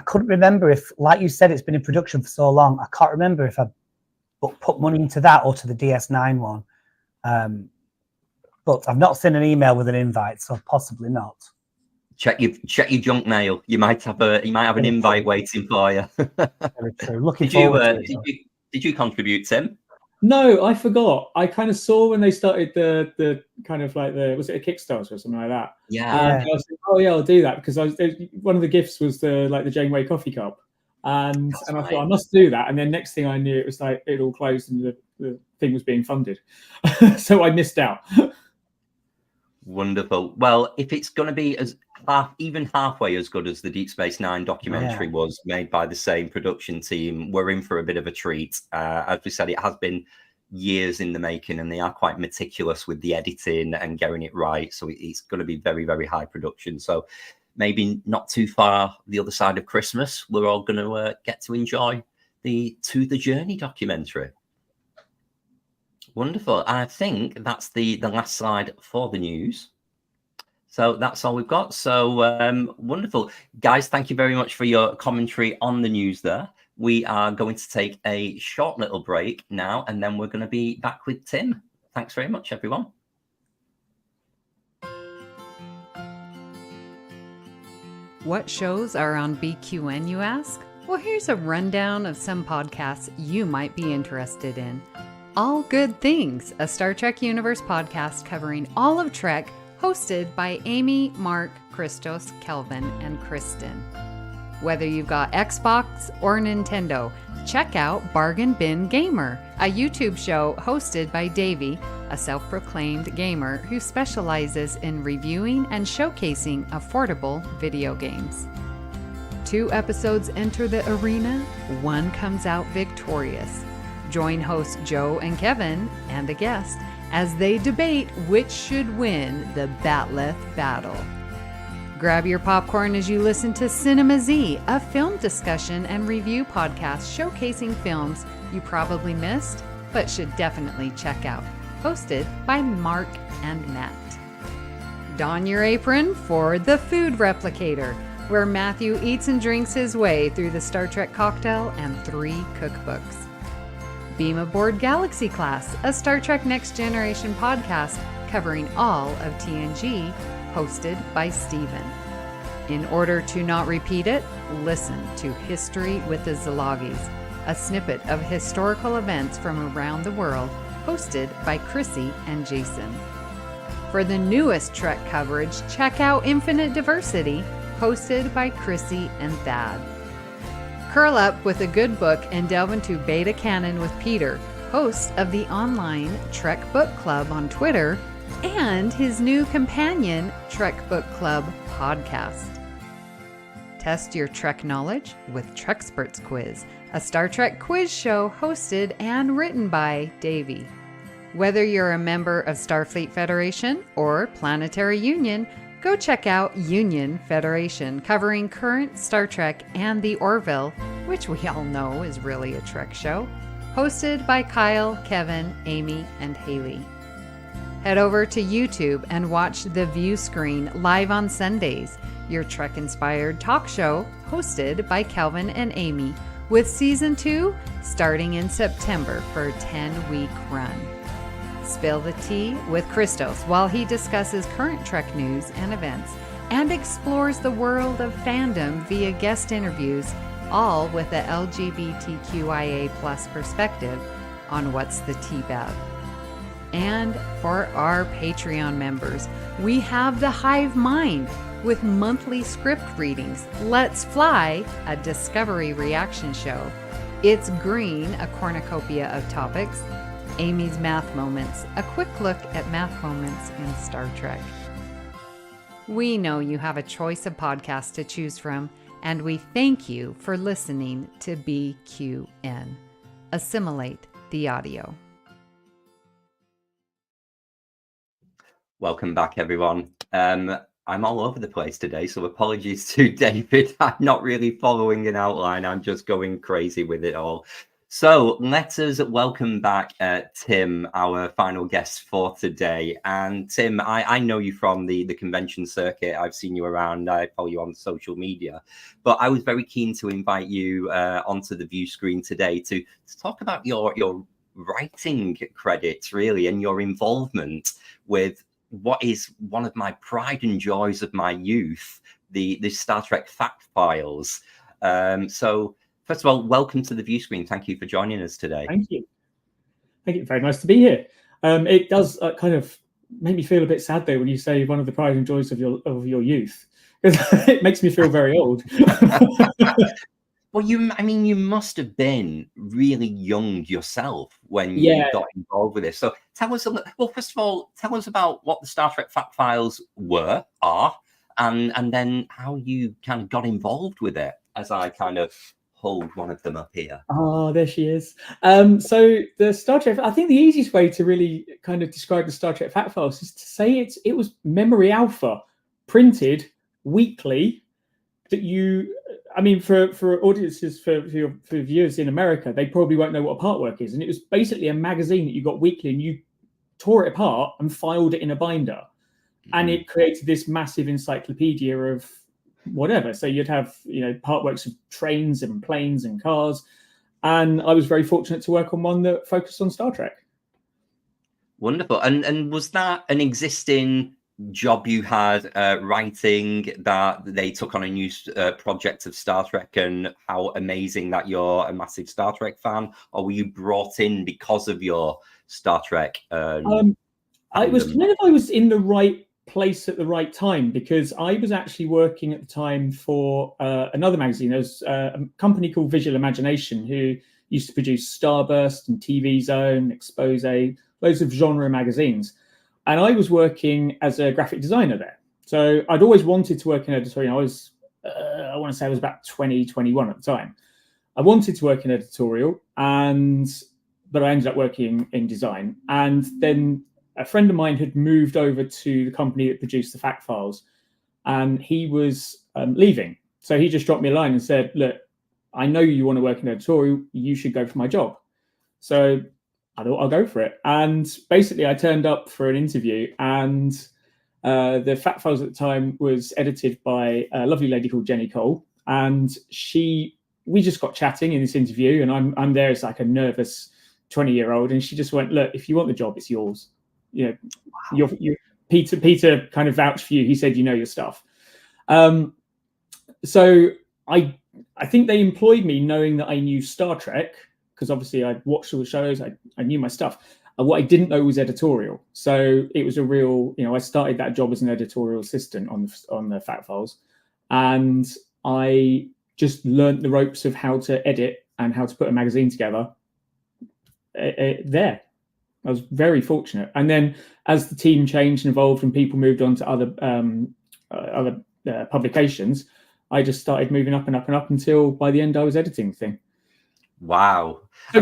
couldn't remember if, like you said, it's been in production for so long. I can't remember if I put money into that or to the DS9 one. But I've not seen an email with an invite, so possibly not. Check your junk mail. You might have an invite waiting for you. Very true. Looking forward to it. Did you contribute, Tim? No, I forgot. I kind of saw when they started the kind of like was it a Kickstarter or something like that? Yeah. I was like, oh yeah, I'll do that because one of the gifts was the Janeway coffee cup, and I thought I must do that. And then next thing I knew, it was like it all closed and the thing was being funded, so I missed out. Wonderful. Well, if it's going to be even halfway as good as the Deep Space Nine documentary was, made by the same production team, we're in for a bit of a treat. As we said, it has been years in the making, and they are quite meticulous with the editing and getting it right. So it's going to be very, very high production. So maybe not too far the other side of Christmas, we're all going to get to enjoy the To the Journey documentary. Wonderful. I think that's the last slide for the news. So that's all we've got. So wonderful. Guys, thank you very much for your commentary on the news there. We are going to take a short little break now, and then we're going to be back with Tim. Thanks very much, everyone. What shows are on BQN, you ask? Well, here's a rundown of some podcasts you might be interested in. All Good Things, a Star Trek Universe podcast covering all of Trek, hosted by Amy, Mark, Christos, Kelvin, and Kristen. Whether you've got Xbox or Nintendo, check out Bargain Bin Gamer, a YouTube show hosted by Davey, a self-proclaimed gamer who specializes in reviewing and showcasing affordable video games. 2 episodes enter the arena, 1 comes out victorious. Join hosts Joe and Kevin and a guest as they debate which should win the Batleth battle. Grab your popcorn as you listen to Cinema Z, a film discussion and review podcast showcasing films you probably missed but should definitely check out. Hosted by Mark and Matt. Don your apron for The Food Replicator, where Matthew eats and drinks his way through the Star Trek cocktail and 3 cookbooks. Beam Aboard Galaxy Class, a Star Trek Next Generation podcast covering all of TNG, hosted by Steven. In order to not repeat it, listen to History with the Szilagys, a snippet of historical events from around the world, hosted by Chrissy and Jason. For the newest Trek coverage, check out Infinite Diversity, hosted by Chrissy and Thad. Curl up with a good book and delve into Beta Canon with Peter, host of the online Trek Book Club on Twitter, and his new companion, Trek Book Club podcast. Test your Trek knowledge with Treksperts Quiz, a Star Trek quiz show hosted and written by Davey. Whether you're a member of Starfleet Federation or Planetary Union, go check out Union Federation, covering current Star Trek and the Orville, which we all know is really a Trek show, hosted by Kyle, Kevin, Amy, and Haley. Head over to YouTube and watch the Viewscreen live on Sundays, your Trek-inspired talk show hosted by Kelvin and Amy, with Season 2 starting in September for a 10-week run. Spill the tea with Christos while he discusses current Trek news and events and explores the world of fandom via guest interviews, all with a LGBTQIA+ perspective on What's the Tea Bab. And for our Patreon members, we have the Hive Mind with monthly script readings, Let's Fly, a Discovery reaction show, It's Green, a cornucopia of topics, Amy's Math Moments, a quick look at math moments in Star Trek. We know you have a choice of podcasts to choose from, and we thank you for listening to BQN. Assimilate the audio. Welcome back, everyone. I'm all over the place today, so apologies to David. I'm not really following an outline. I'm just going crazy with it all. So let us welcome back Tim, our final guest for today. And Tim, I know you from the convention circuit. I've seen you around. I follow you on social media. But I was very keen to invite you onto the Viewscreen today to talk about your writing credits, really, and your involvement with what is one of my pride and joys of my youth, the Star Trek fact files. So first of all, welcome to the Viewscreen. Thank you for joining us today. Thank you. Thank you. Very nice to be here. It does kind of make me feel a bit sad, though, when you say one of the pride and joys of your youth, because it makes me feel very old. Well, you must have been really young yourself when you got involved with this. So tell us first of all, tell us about what the Star Trek fact files are, and then how you kind of got involved with it, as I kind of hold one of them up here. Oh, there she is. So the Star Trek, I think the easiest way to really kind of describe the Star Trek fact files is to say it was memory alpha, printed weekly, that you... I mean, for audiences, for viewers in America, they probably won't know what a part work is. And it was basically a magazine that you got weekly, and you tore it apart and filed it in a binder. Mm-hmm. And it created this massive encyclopedia of whatever. So you'd have, part works of trains and planes and cars. And I was very fortunate to work on one that focused on Star Trek. Wonderful. And was that an existing job you had writing that they took on a new project of Star Trek, and how amazing that you're a massive Star Trek fan? Or were you brought in because of your Star Trek? I was in the right place at the right time, because I was actually working at the time for another magazine. There's a company called Visual Imagination who used to produce Starburst and TV Zone, Expose, loads of genre magazines. And I was working as a graphic designer there. So I'd always wanted to work in editorial. I want to say I was about 20, 21 at the time. I wanted to work in editorial, but I ended up working in design. And then a friend of mine had moved over to the company that produced the fact files, and he was leaving. So he just dropped me a line and said, look, I know you want to work in editorial. You should go for my job. So I thought I'll go for it. And basically I turned up for an interview, and the fact files at the time was edited by a lovely lady called Jenny Cole. And we just got chatting in this interview, and I'm there as like a nervous 20-year-old. And she just went, look, if you want the job, it's yours. You know, Peter kind of vouched for you. He said, you know your stuff. So I think they employed me knowing that I knew Star Trek, because obviously I'd watched all the shows. I knew my stuff. And what I didn't know was editorial. So it was a real, I started that job as an editorial assistant on the fact files, and I just learned the ropes of how to edit and how to put a magazine together there. I was very fortunate. And then as the team changed and evolved and people moved on to other publications, I just started moving up and up and up until by the end I was editing the thing. Wow. So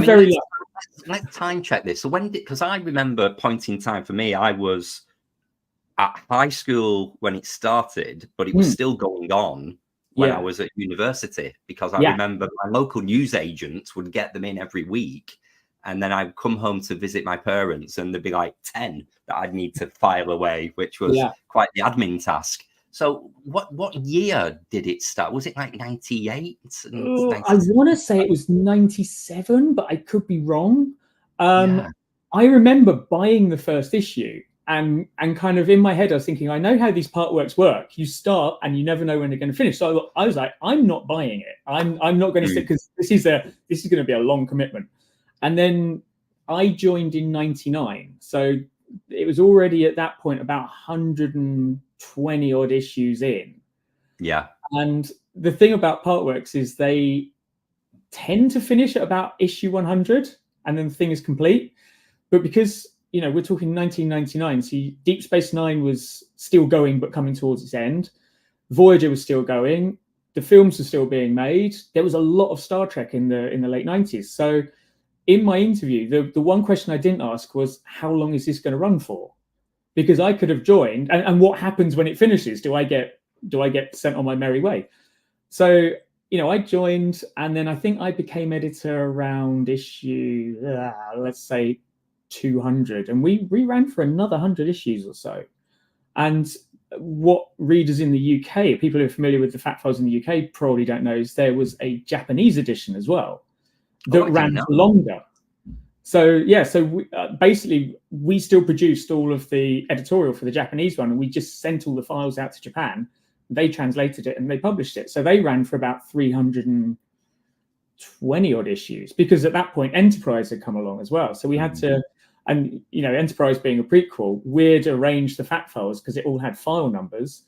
let's time check this. So because I remember a point in time for me, I was at high school when it started, but it was still going on when I was at university, because I remember my local newsagents would get them in every week. And then I'd come home to visit my parents, and there'd be like 10 that I'd need to file away, which was quite the admin task. So what year did it start? Was it like 98? I want to say it was 97, but I could be wrong. I remember buying the first issue, and kind of in my head, I was thinking, I know how these part works work. You start and you never know when they're going to finish. So I was like, I'm not buying it. I'm not going to stick, because this is going to be a long commitment. And then I joined in 99. So it was already at that point about 120 odd issues in. Yeah. And the thing about Partworks is they tend to finish at about issue 100, and then the thing is complete. But because, we're talking 1999, so Deep Space Nine was still going, but coming towards its end. Voyager was still going. The films were still being made. There was a lot of Star Trek in the late 90s. So in my interview, the one question I didn't ask was, how long is this going to run for? Because I could have joined, and what happens when it finishes? Do I get sent on my merry way? So, I joined, and then I think I became editor around issue, let's say 200, and we ran for another 100 issues or so. And what readers in the UK, people who are familiar with the fact files in the UK, probably don't know is there was a Japanese edition as well that ran longer. So basically we still produced all of the editorial for the Japanese one, and we just sent all the files out to Japan. They translated it and they published it. So they ran for about 320 odd issues, because at that point Enterprise had come along as well. So we had to, and Enterprise being a prequel, we'd arranged the fact files because it all had file numbers.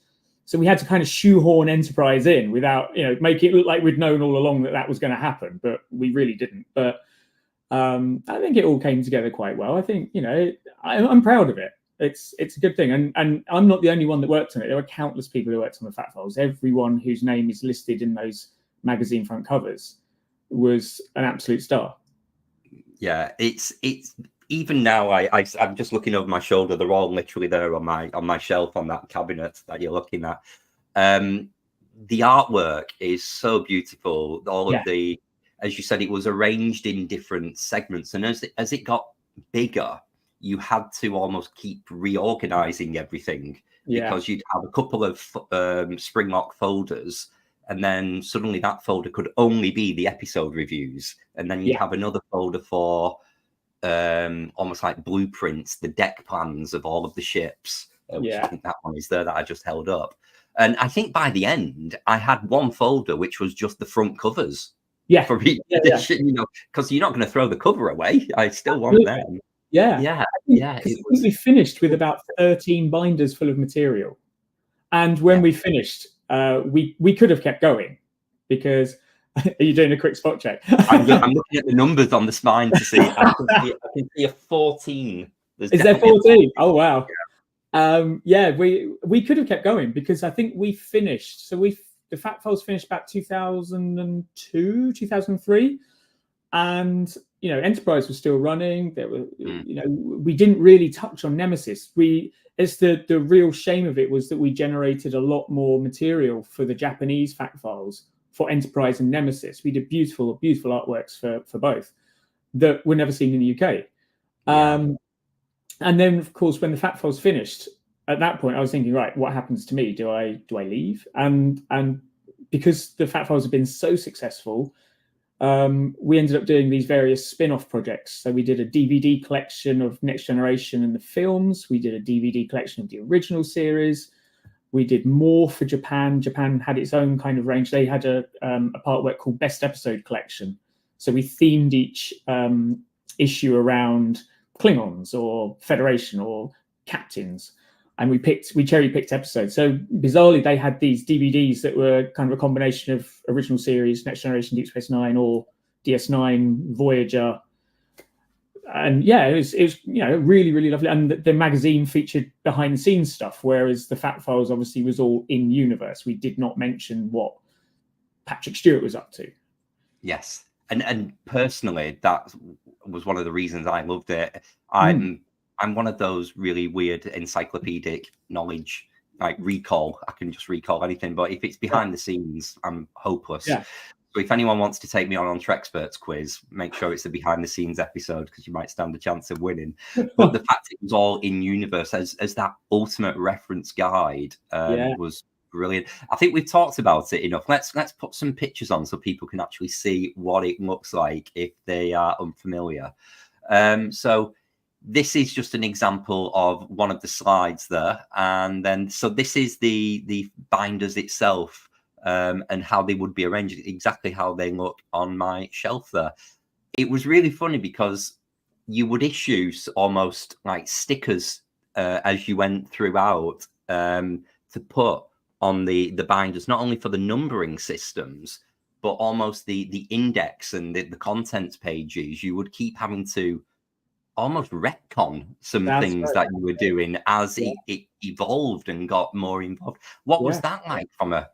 So we had to kind of shoehorn Enterprise in without, make it look like we'd known all along that was going to happen, but we really didn't. But I think it all came together quite well. I think, I'm proud of it. It's a good thing. And I'm not the only one that worked on it. There were countless people who worked on the fact files. Everyone whose name is listed in those magazine front covers was an absolute star. Yeah, it's even now, I'm just looking over my shoulder. They're all literally there on my shelf on that cabinet that you're looking at. The artwork is so beautiful. All of the, as you said, it was arranged in different segments, and as it got bigger, you had to almost keep reorganizing everything, because you'd have a couple of Springlock folders, and then suddenly that folder could only be the episode reviews, and then you'd have another folder for almost like blueprints, the deck plans of all of the ships, which I think that one is there that I just held up. And I think by the end, I had one folder which was just the front covers. Yeah. For each edition, you know, because you're not going to throw the cover away. I still want them. Yeah. We finished with about 13 binders full of material. And when we finished, we could have kept going because are you doing a quick spot check? I'm looking at the numbers on the spine to see. I can see a 14. Is there 14? Oh, wow. We could have kept going because I think we finished. So the Fat Files finished about 2002, 2003, and Enterprise was still running. There were, we didn't really touch on Nemesis. It's the real shame of it was that we generated a lot more material for the Japanese Fat Files for Enterprise and Nemesis. We did beautiful artworks for both that were never seen in the UK. And then, of course, when the Fat Files finished, at that point, I was thinking, right, what happens to me? Do I leave? And because the Fat Files have been so successful, we ended up doing these various spin-off projects. So we did a DVD collection of Next Generation and the films. We did a DVD collection of the original series. We did more for Japan. Japan had its own kind of range. They had a partwork called Best Episode Collection. So we themed each issue around Klingons or Federation or captains, and we cherry-picked episodes. So bizarrely, they had these DVDs that were kind of a combination of original series, Next Generation, Deep Space Nine, or DS9, Voyager, and it was really, really lovely. And the magazine featured behind-the-scenes stuff, whereas the Fat Files obviously was all in universe. We did not mention what Patrick Stewart was up to. Yes, and personally, that was one of the reasons I loved it. I'm one of those really weird encyclopedic knowledge, like recall. I can just recall anything, but if it's behind the scenes, I'm hopeless. Yeah. So if anyone wants to take me on Trexperts quiz, make sure it's the behind the scenes episode because you might stand a chance of winning. But the fact it was all in universe as that ultimate reference guide was brilliant. I think we've talked about it enough. Let's put some pictures on so people can actually see what it looks like if they are unfamiliar. So this is just an example of one of the slides there, and then so this is the binders itself, and how they would be arranged, exactly how they look on my shelf there. It was really funny because you would issue almost like stickers as you went throughout to put on the binders, not only for the numbering systems, but almost the index and the contents pages. You would keep having to almost retcon some things that you were doing as it evolved and got more involved. What was that like from a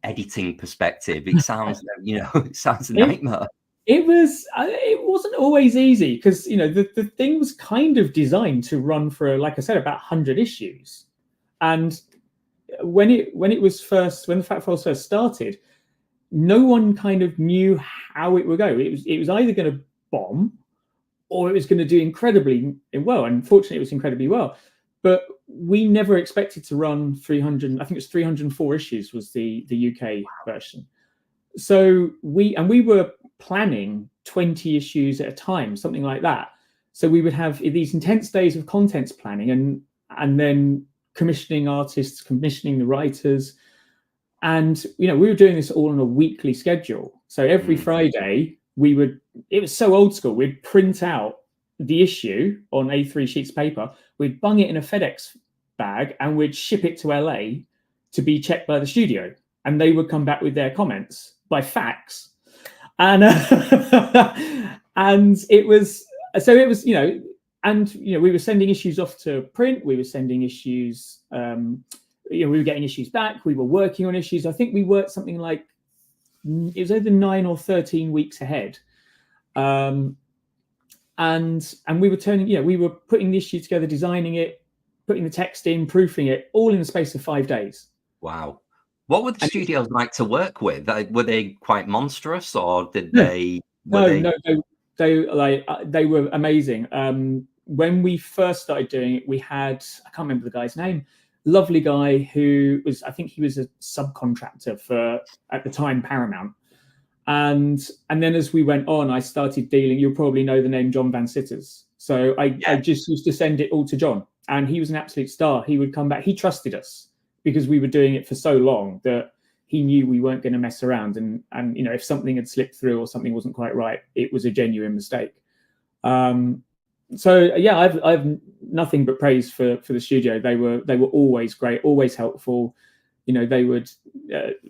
editing perspective? It sounds, it sounds a nightmare. It wasn't always easy because, the thing was kind of designed to run for, like I said, about 100 issues. And when the Fat Files first started, no one kind of knew how it would go. It was either going to bomb or it was going to do incredibly well. Unfortunately, it was incredibly well. But we never expected to run 300. I think it was 304 issues was the UK version. So we were planning 20 issues at a time, something like that. So we would have these intense days of contents planning and then commissioning artists, commissioning the writers. And, we were doing this all on a weekly schedule. So every Friday it was so old school. We'd print out the issue on A3 sheets of paper. We'd bung it in a FedEx bag and we'd ship it to LA to be checked by the studio. And they would come back with their comments by fax. And, and we were sending issues off to print. We were sending issues, we were getting issues back. We were working on issues. I think we worked something like, it was either 9 or 13 weeks ahead. And we were we were putting the issue together, designing it, putting the text in, proofing it, all in the space of 5 days. Wow. What were the studios like to work with? Were they quite monstrous, or did they? No, they were amazing. When we first started doing it, we had, I can't remember the guy's name, lovely guy who was, I think he was a subcontractor for, at the time, Paramount. And then as we went on, I started dealing, you'll probably know the name John Van Sitters. So I just used to send it all to John. and he was an absolute star. He would come back. He trusted us because we were doing it for so long that he knew we weren't going to mess around. And you know, if something had slipped through or something wasn't quite right, it was a genuine mistake. So yeah, I've nothing but praise for the studio. They were always great, always helpful. You know, they would.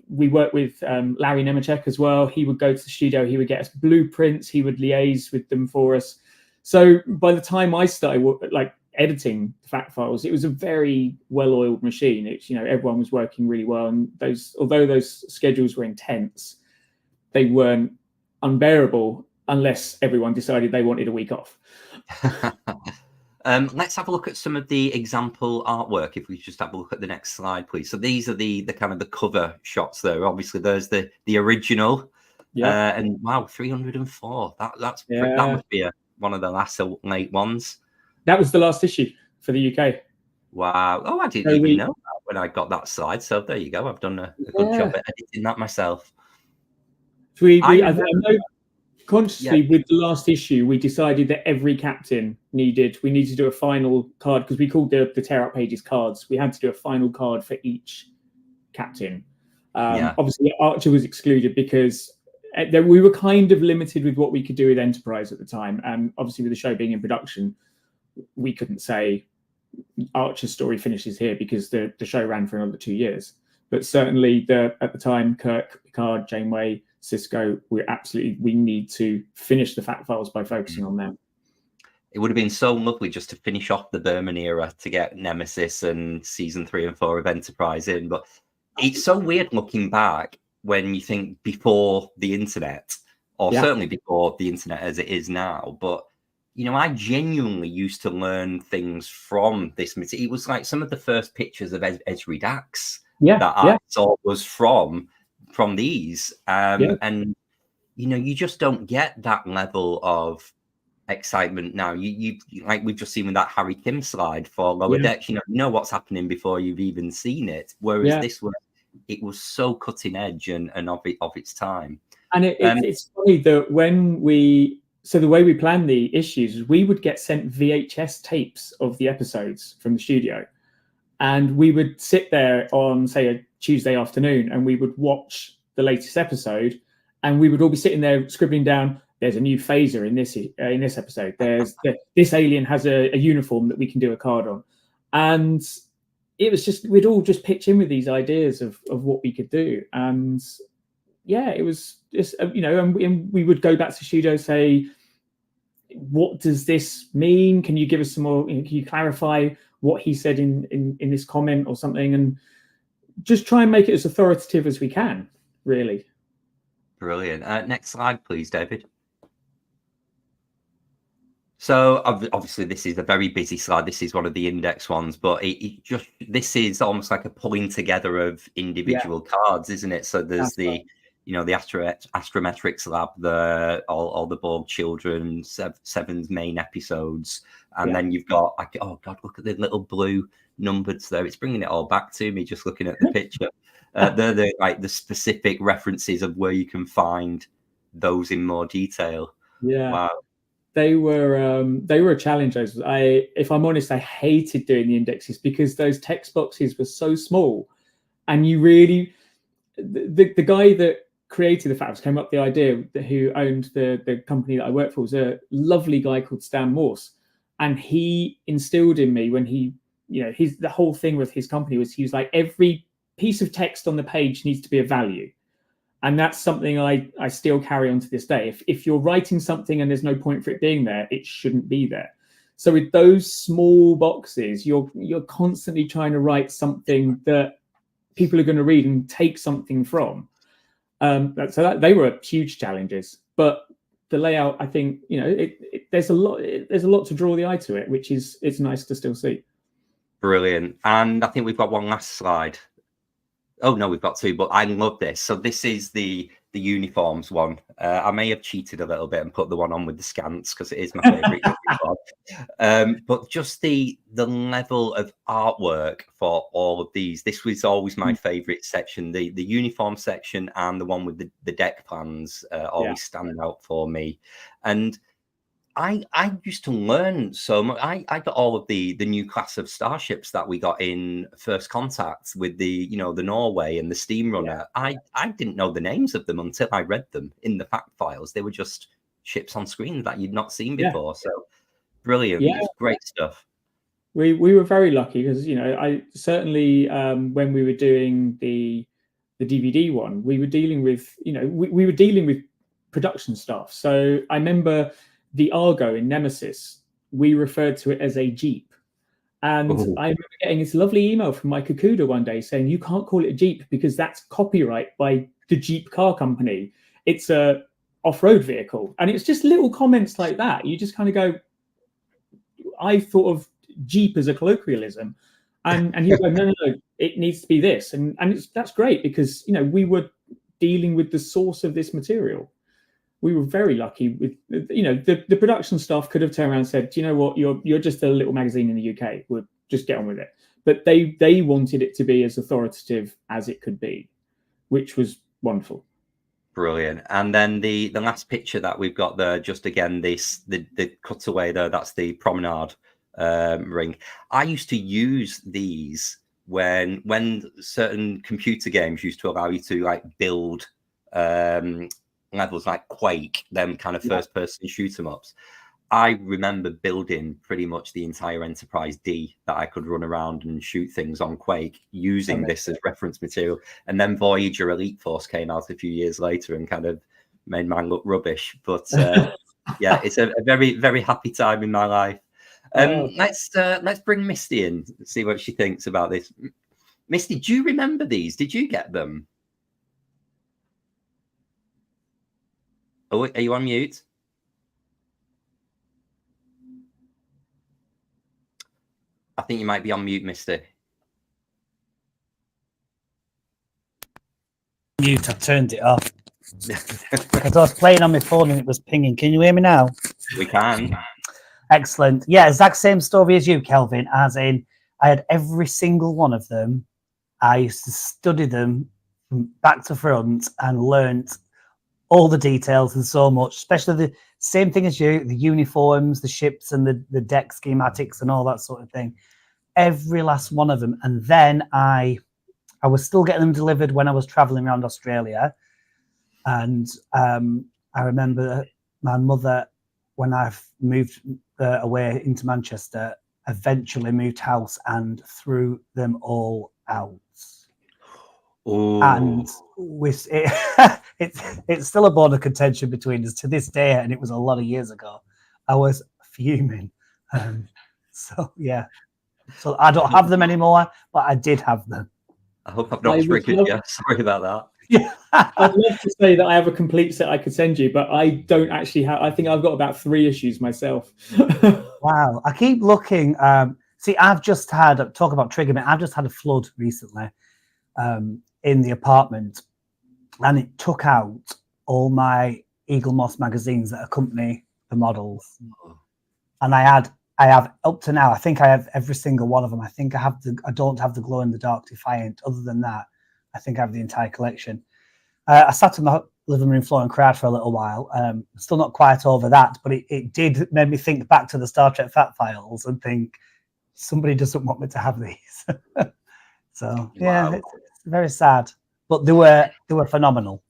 We worked with Larry Nemeczek as well. He would go to the studio. He would get us blueprints. He would liaise with them for us. So by the time I started like editing the fact files, it was a very well-oiled machine. It's, you know, everyone was working really well, and although those schedules were intense, they weren't unbearable unless everyone decided they wanted a week off. Let's have a look at some of the example artwork. If we just have a look at the next slide, please. So these are the kind of the cover shots there. Obviously, there's the original, and wow, 304. That must be one of the last late ones. That was the last issue for the UK. Wow. Oh, I didn't even know that when I got that slide. So there you go. I've done a good job at editing that myself. I know consciously with the last issue, we decided that every captain we needed to do a final card, because we called the tear up pages cards. We had to do a final card for each captain. Obviously, Archer was excluded because we were kind of limited with what we could do with Enterprise at the time. And obviously with the show being in production, we couldn't say Archer's story finishes here because the show ran for another 2 years. But certainly at the time, Kirk, Picard, Janeway, Cisco, we need to finish the fact files by focusing on them. It would have been so lovely just to finish off the Berman era to get Nemesis and season 3 and 4 of Enterprise in. But it's so weird looking back when you think before the internet, or certainly before the internet as it is now. But, you know, I genuinely used to learn things from this. It was like some of the first pictures of Esri Dax that I saw was from these. And, you know, you just don't get that level of excitement now. You like we've just seen with that Harry Kim slide for Lower Decks, you know what's happening before you've even seen it. Whereas this one, it was so cutting edge and of its time. And it's funny that the way we planned the issues, we would get sent VHS tapes of the episodes from the studio. And we would sit there on, say, a Tuesday afternoon, and we would watch the latest episode, and we would all be sitting there scribbling down, there's a new phaser in this episode. There's this alien has a uniform that we can do a card on. And it was just, we'd all just pitch in with these ideas of what we could do. And it was just, you know, and we would go back to the studio, say, what does this mean? Can you give us some more, can you clarify what he said in this comment or something? And just try and make it as authoritative as we can, really. Brilliant. Next slide, please, David. So obviously this is a very busy slide. This is one of the index ones, but this is almost like a pulling together of individual cards, isn't it? So there's the Astrometrics Lab, all the Borg children, Seven's main episodes, and then you've got, oh God, look at the little blue numbered there. It's bringing it all back to me just looking at the picture. They're the specific references of where you can find those in more detail. Yeah. Wow. They were a challenge. If I'm honest, I hated doing the indexes because those text boxes were so small, and you really, the guy that created the facts came up with the idea, who owned the company that I worked for, was a lovely guy called Stan Morse, and he instilled in me when he, you know, the whole thing with his company was he was like, every piece of text on the page needs to be of value. And that's something I still carry on to this day. If you're writing something and there's no point for it being there, it shouldn't be there. So with those small boxes, you're constantly trying to write something that people are going to read and take something from. So they were huge challenges. But the layout, I think, you know, there's a lot to draw the eye to it, which is, it's nice to still see. Brilliant. And I think we've got one last slide. Oh no, we've got two, but I love this. So this is the uniforms one. I may have cheated a little bit and put the one on with the scants because it is my favorite uniform. But just the level of artwork for all of these. This was always my favorite section. The uniform section and the one with the deck plans always stand out for me. And I used to learn so much. I got all of the new class of starships that we got in First Contact with the the Norway and the Steamrunner. Yeah. I didn't know the names of them until I read them in the fact files. They were just ships on screen that you'd not seen before. Yeah. So brilliant. Yeah. It's great stuff. We were very lucky because I certainly when we were doing the DVD one, we were dealing with we were dealing with production stuff. So I remember the Argo in Nemesis, we referred to it as a Jeep. And I remember getting this lovely email from Mike Okuda one day saying, you can't call it a Jeep because that's copyright by the Jeep car company. It's a off-road vehicle. And it's just little comments like that. You just kind of go, I thought of Jeep as a colloquialism. And he was like, no, it needs to be this. And that's great because, we were dealing with the source of this material. We were very lucky with, the production staff could have turned around and said, do you know what, you're just a little magazine in the UK. We'll just get on with it. But they wanted it to be as authoritative as it could be, which was wonderful. Brilliant. And then the last picture that we've got there, just again, the cutaway there, that's the promenade ring. I used to use these when certain computer games used to allow you to like build levels like Quake, them kind of first-person shoot-'em-ups. I remember building pretty much the entire Enterprise D that I could run around and shoot things on Quake using this as reference material. And then Voyager Elite Force came out a few years later and kind of made mine look rubbish. But yeah, it's a very, very happy time in my life. Let's bring Misty in, see what she thinks about this. Misty, do you remember these? Did you get them? Oh, are you on mute? I think you might be on mute, Misty. Mute, I turned it off. Because I was playing on my phone and it was pinging. Can you hear me now? We can. Excellent. Yeah, exact same story as you, Kelvin, as in I had every single one of them. I used to study them from back to front and learnt all the details and so much, especially the same thing as you, the uniforms, the ships and the deck schematics and all that sort of thing. Every last one of them. And then I was still getting them delivered when I was traveling around Australia. And I remember my mother, when I moved away into Manchester, eventually moved house and threw them all out. Ooh. And with it's still a bone of contention between us to this day, and it was a lot of years ago. I was fuming. So yeah, so I don't have them anymore, but I did have them. I hope I've not triggered you. Sorry about that. Yeah. I'd love to say that I have a complete set I could send you, but I don't actually have. I think I've got about 3 issues myself. Wow, I keep looking. See, I've just had talk about Triggerman. I've just had a flood recently in the apartment, and it took out all my Eagle Moss magazines that accompany the models. And I have up to now, I think I have every single one of them. I think I don't have the Glow in the Dark Defiant. Other than that, I think I have the entire collection. I sat on the living room floor and cried for a little while. Still not quite over that, but it did make me think back to the Star Trek fact files and think somebody doesn't want me to have these. So yeah, wow. It's very sad, but they were phenomenal.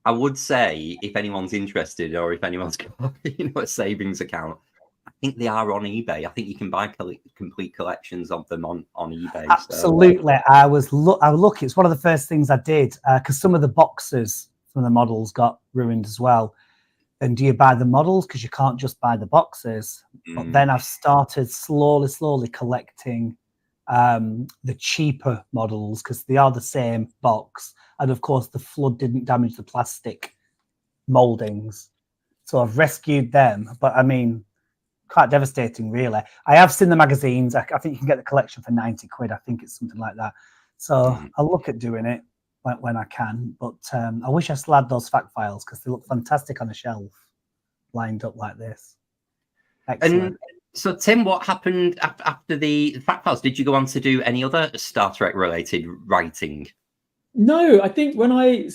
I would say if anyone's interested or if anyone's got a savings account, I think they are on eBay. I think you can buy complete collections of them on eBay. Absolutely. So. I was lucky. It's one of the first things I did because some of the boxes from the models got ruined as well. And do you buy the models? Because you can't just buy the boxes. But then I've started slowly collecting the cheaper models because they are the same box. And of course, the flood didn't damage the plastic moldings. So I've rescued them. But I mean, quite devastating, really. I have seen the magazines. I think you can get the collection for 90 quid. I think it's something like that. So I'll look at doing it when I can. But I wish I still had those fact files because they look fantastic on a shelf, lined up like this. Excellent. And so, Tim, what happened after the fact files? Did you go on to do any other Star Trek related writing? No, I think I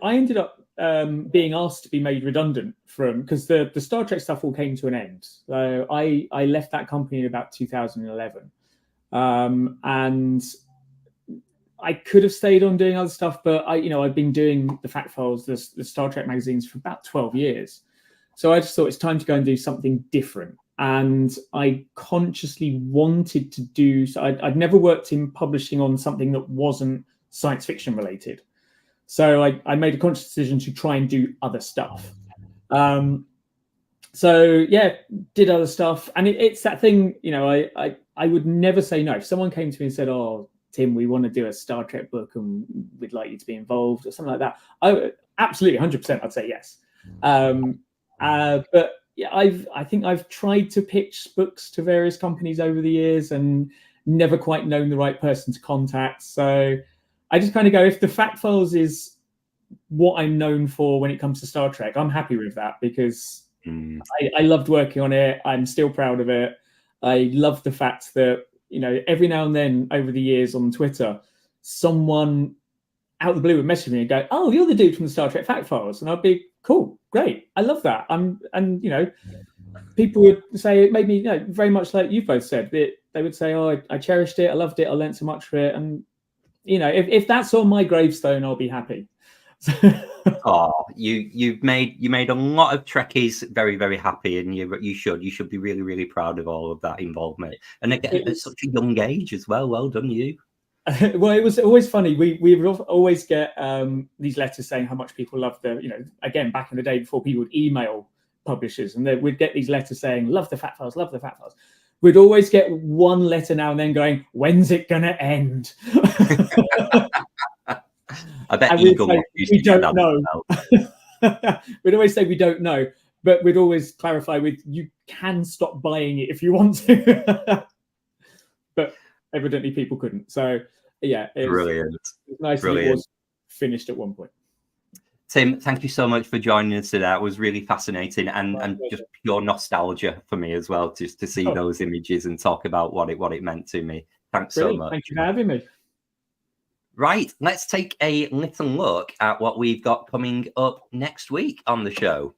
ended up being asked to be made redundant from, because the Star Trek stuff all came to an end. So I left that company in about 2011, and I could have stayed on doing other stuff, but I've been doing the Fact Files, the Star Trek magazines for about 12 years. So I just thought it's time to go and do something different. And I consciously wanted to do so. I'd never worked in publishing on something that wasn't science fiction related. So I made a conscious decision to try and do other stuff. So yeah, did other stuff. And it's that thing, I would never say no. If someone came to me and said, "Oh, Tim, we want to do a Star Trek book and we'd like you to be involved," or something like that, I absolutely 100% I'd say yes. But yeah, I think I've tried to pitch books to various companies over the years and never quite known the right person to contact. So I just kind of go, if the Fact Files is what I'm known for when it comes to Star Trek, I'm happy with that, because I loved working on it. I'm still proud of it. I love the fact that, every now and then over the years on Twitter, someone out of the blue would message me and go, "Oh, you're the dude from the Star Trek Fact Files," and I'd be, "Cool, great, I love that." People would say it made me, very much like you've both said, that they would say, "Oh, I cherished it, I loved it, I learned so much from it," and if that's on my gravestone, I'll be happy. Oh, you made a lot of Trekkies very, very happy, and you should be really, really proud of all of that involvement, and again at such a young age as well. Well done, you. Well, it was always funny. We would always get these letters saying how much people loved again, back in the day before people would email publishers, and we'd get these letters saying, "Love the Fact Files, love the Fact Files." We'd always get one letter now and then going, "When's it gonna end?" I bet Eagle we don't know. We'd always say we don't know, but we'd always clarify with, "You can stop buying it if you want to." But evidently people couldn't. So yeah, brilliant. It's nice that it was finished at one point. Tim, thank you so much for joining us today. It was really fascinating and just pure nostalgia for me as well, just to see those images and talk about what it meant to me. Thanks so much. Thank you for having me. Right, let's take a little look at what we've got coming up next week on the show.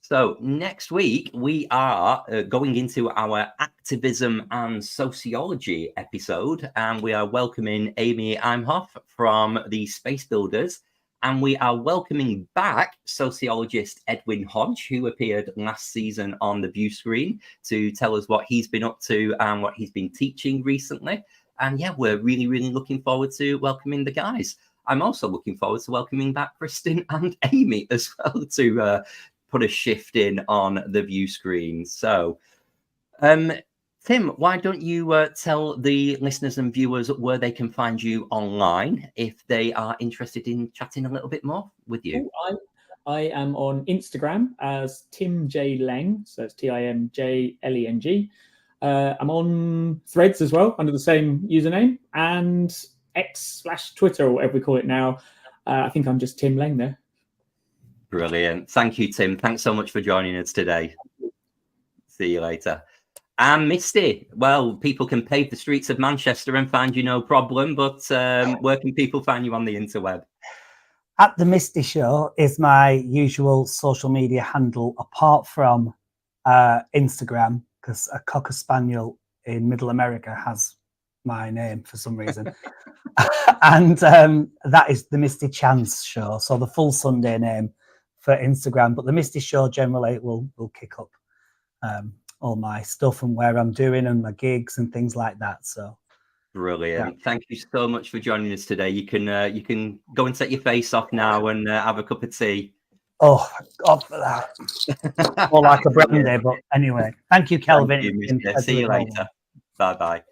So next week, we are going into our activism and sociology episode, and we are welcoming Amy Imhoff from the Space Builders, and we are welcoming back sociologist Edwin Hodge, who appeared last season on the Viewscreen, to tell us what he's been up to and what he's been teaching recently. And yeah, we're really, really looking forward to welcoming the guys. I'm also looking forward to welcoming back Kristen and Amy as well to put a shift in on the Viewscreen. So, Tim, why don't you tell the listeners and viewers where they can find you online if they are interested in chatting a little bit more with you? I am on Instagram as Tim J Leng, so it's TimJLeng. I'm on Threads as well under the same username, and X/Twitter, or whatever we call it now. I think I'm just Tim Leng there. Brilliant. Thank you, Tim. Thanks so much for joining us today. See you later. And Misty, well, people can pave the streets of Manchester and find you no problem, but where can people find you on the interweb? At the Misty Show is my usual social media handle, apart from Instagram, because a Cocker Spaniel in Middle America has my name for some reason. And that is the Misty Chance Show. So the full Sunday name for Instagram, but the Misty Show generally will kick up all my stuff and where I'm doing and my gigs and things like that. So brilliant. Yeah. Thank you so much for joining us today. You can go and set your face off now and have a cup of tea. Oh, God for that. More like a brandy, but anyway. Thank you, Kelvin. Thank you, see you later. Bye-bye.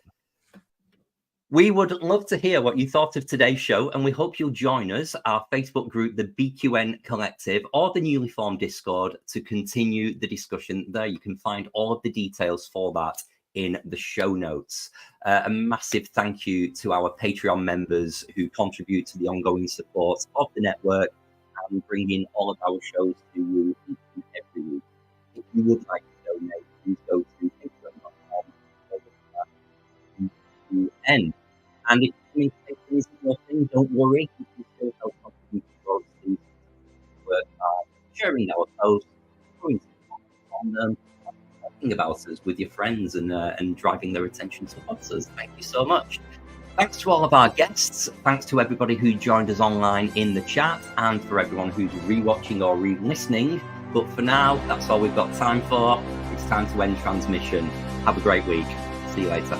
We would love to hear what you thought of today's show, and we hope you'll join us, our Facebook group, the BQN Collective, or the newly formed Discord, to continue the discussion there. You can find all of the details for that in the show notes. A massive thank you to our Patreon members who contribute to the ongoing support of the network and bringing all of our shows to you each and every week. If you would like to donate, please go to patreon.com/BQN. And if you isn't your thing, don't worry. You can still help contribute towards the work sharing our posts, on them, talking about us with your friends, and driving their attention towards us. Thank you so much. Thanks to all of our guests. Thanks to everybody who joined us online in the chat, and for everyone who's rewatching or re-listening. But for now, that's all we've got time for. It's time to end transmission. Have a great week. See you later.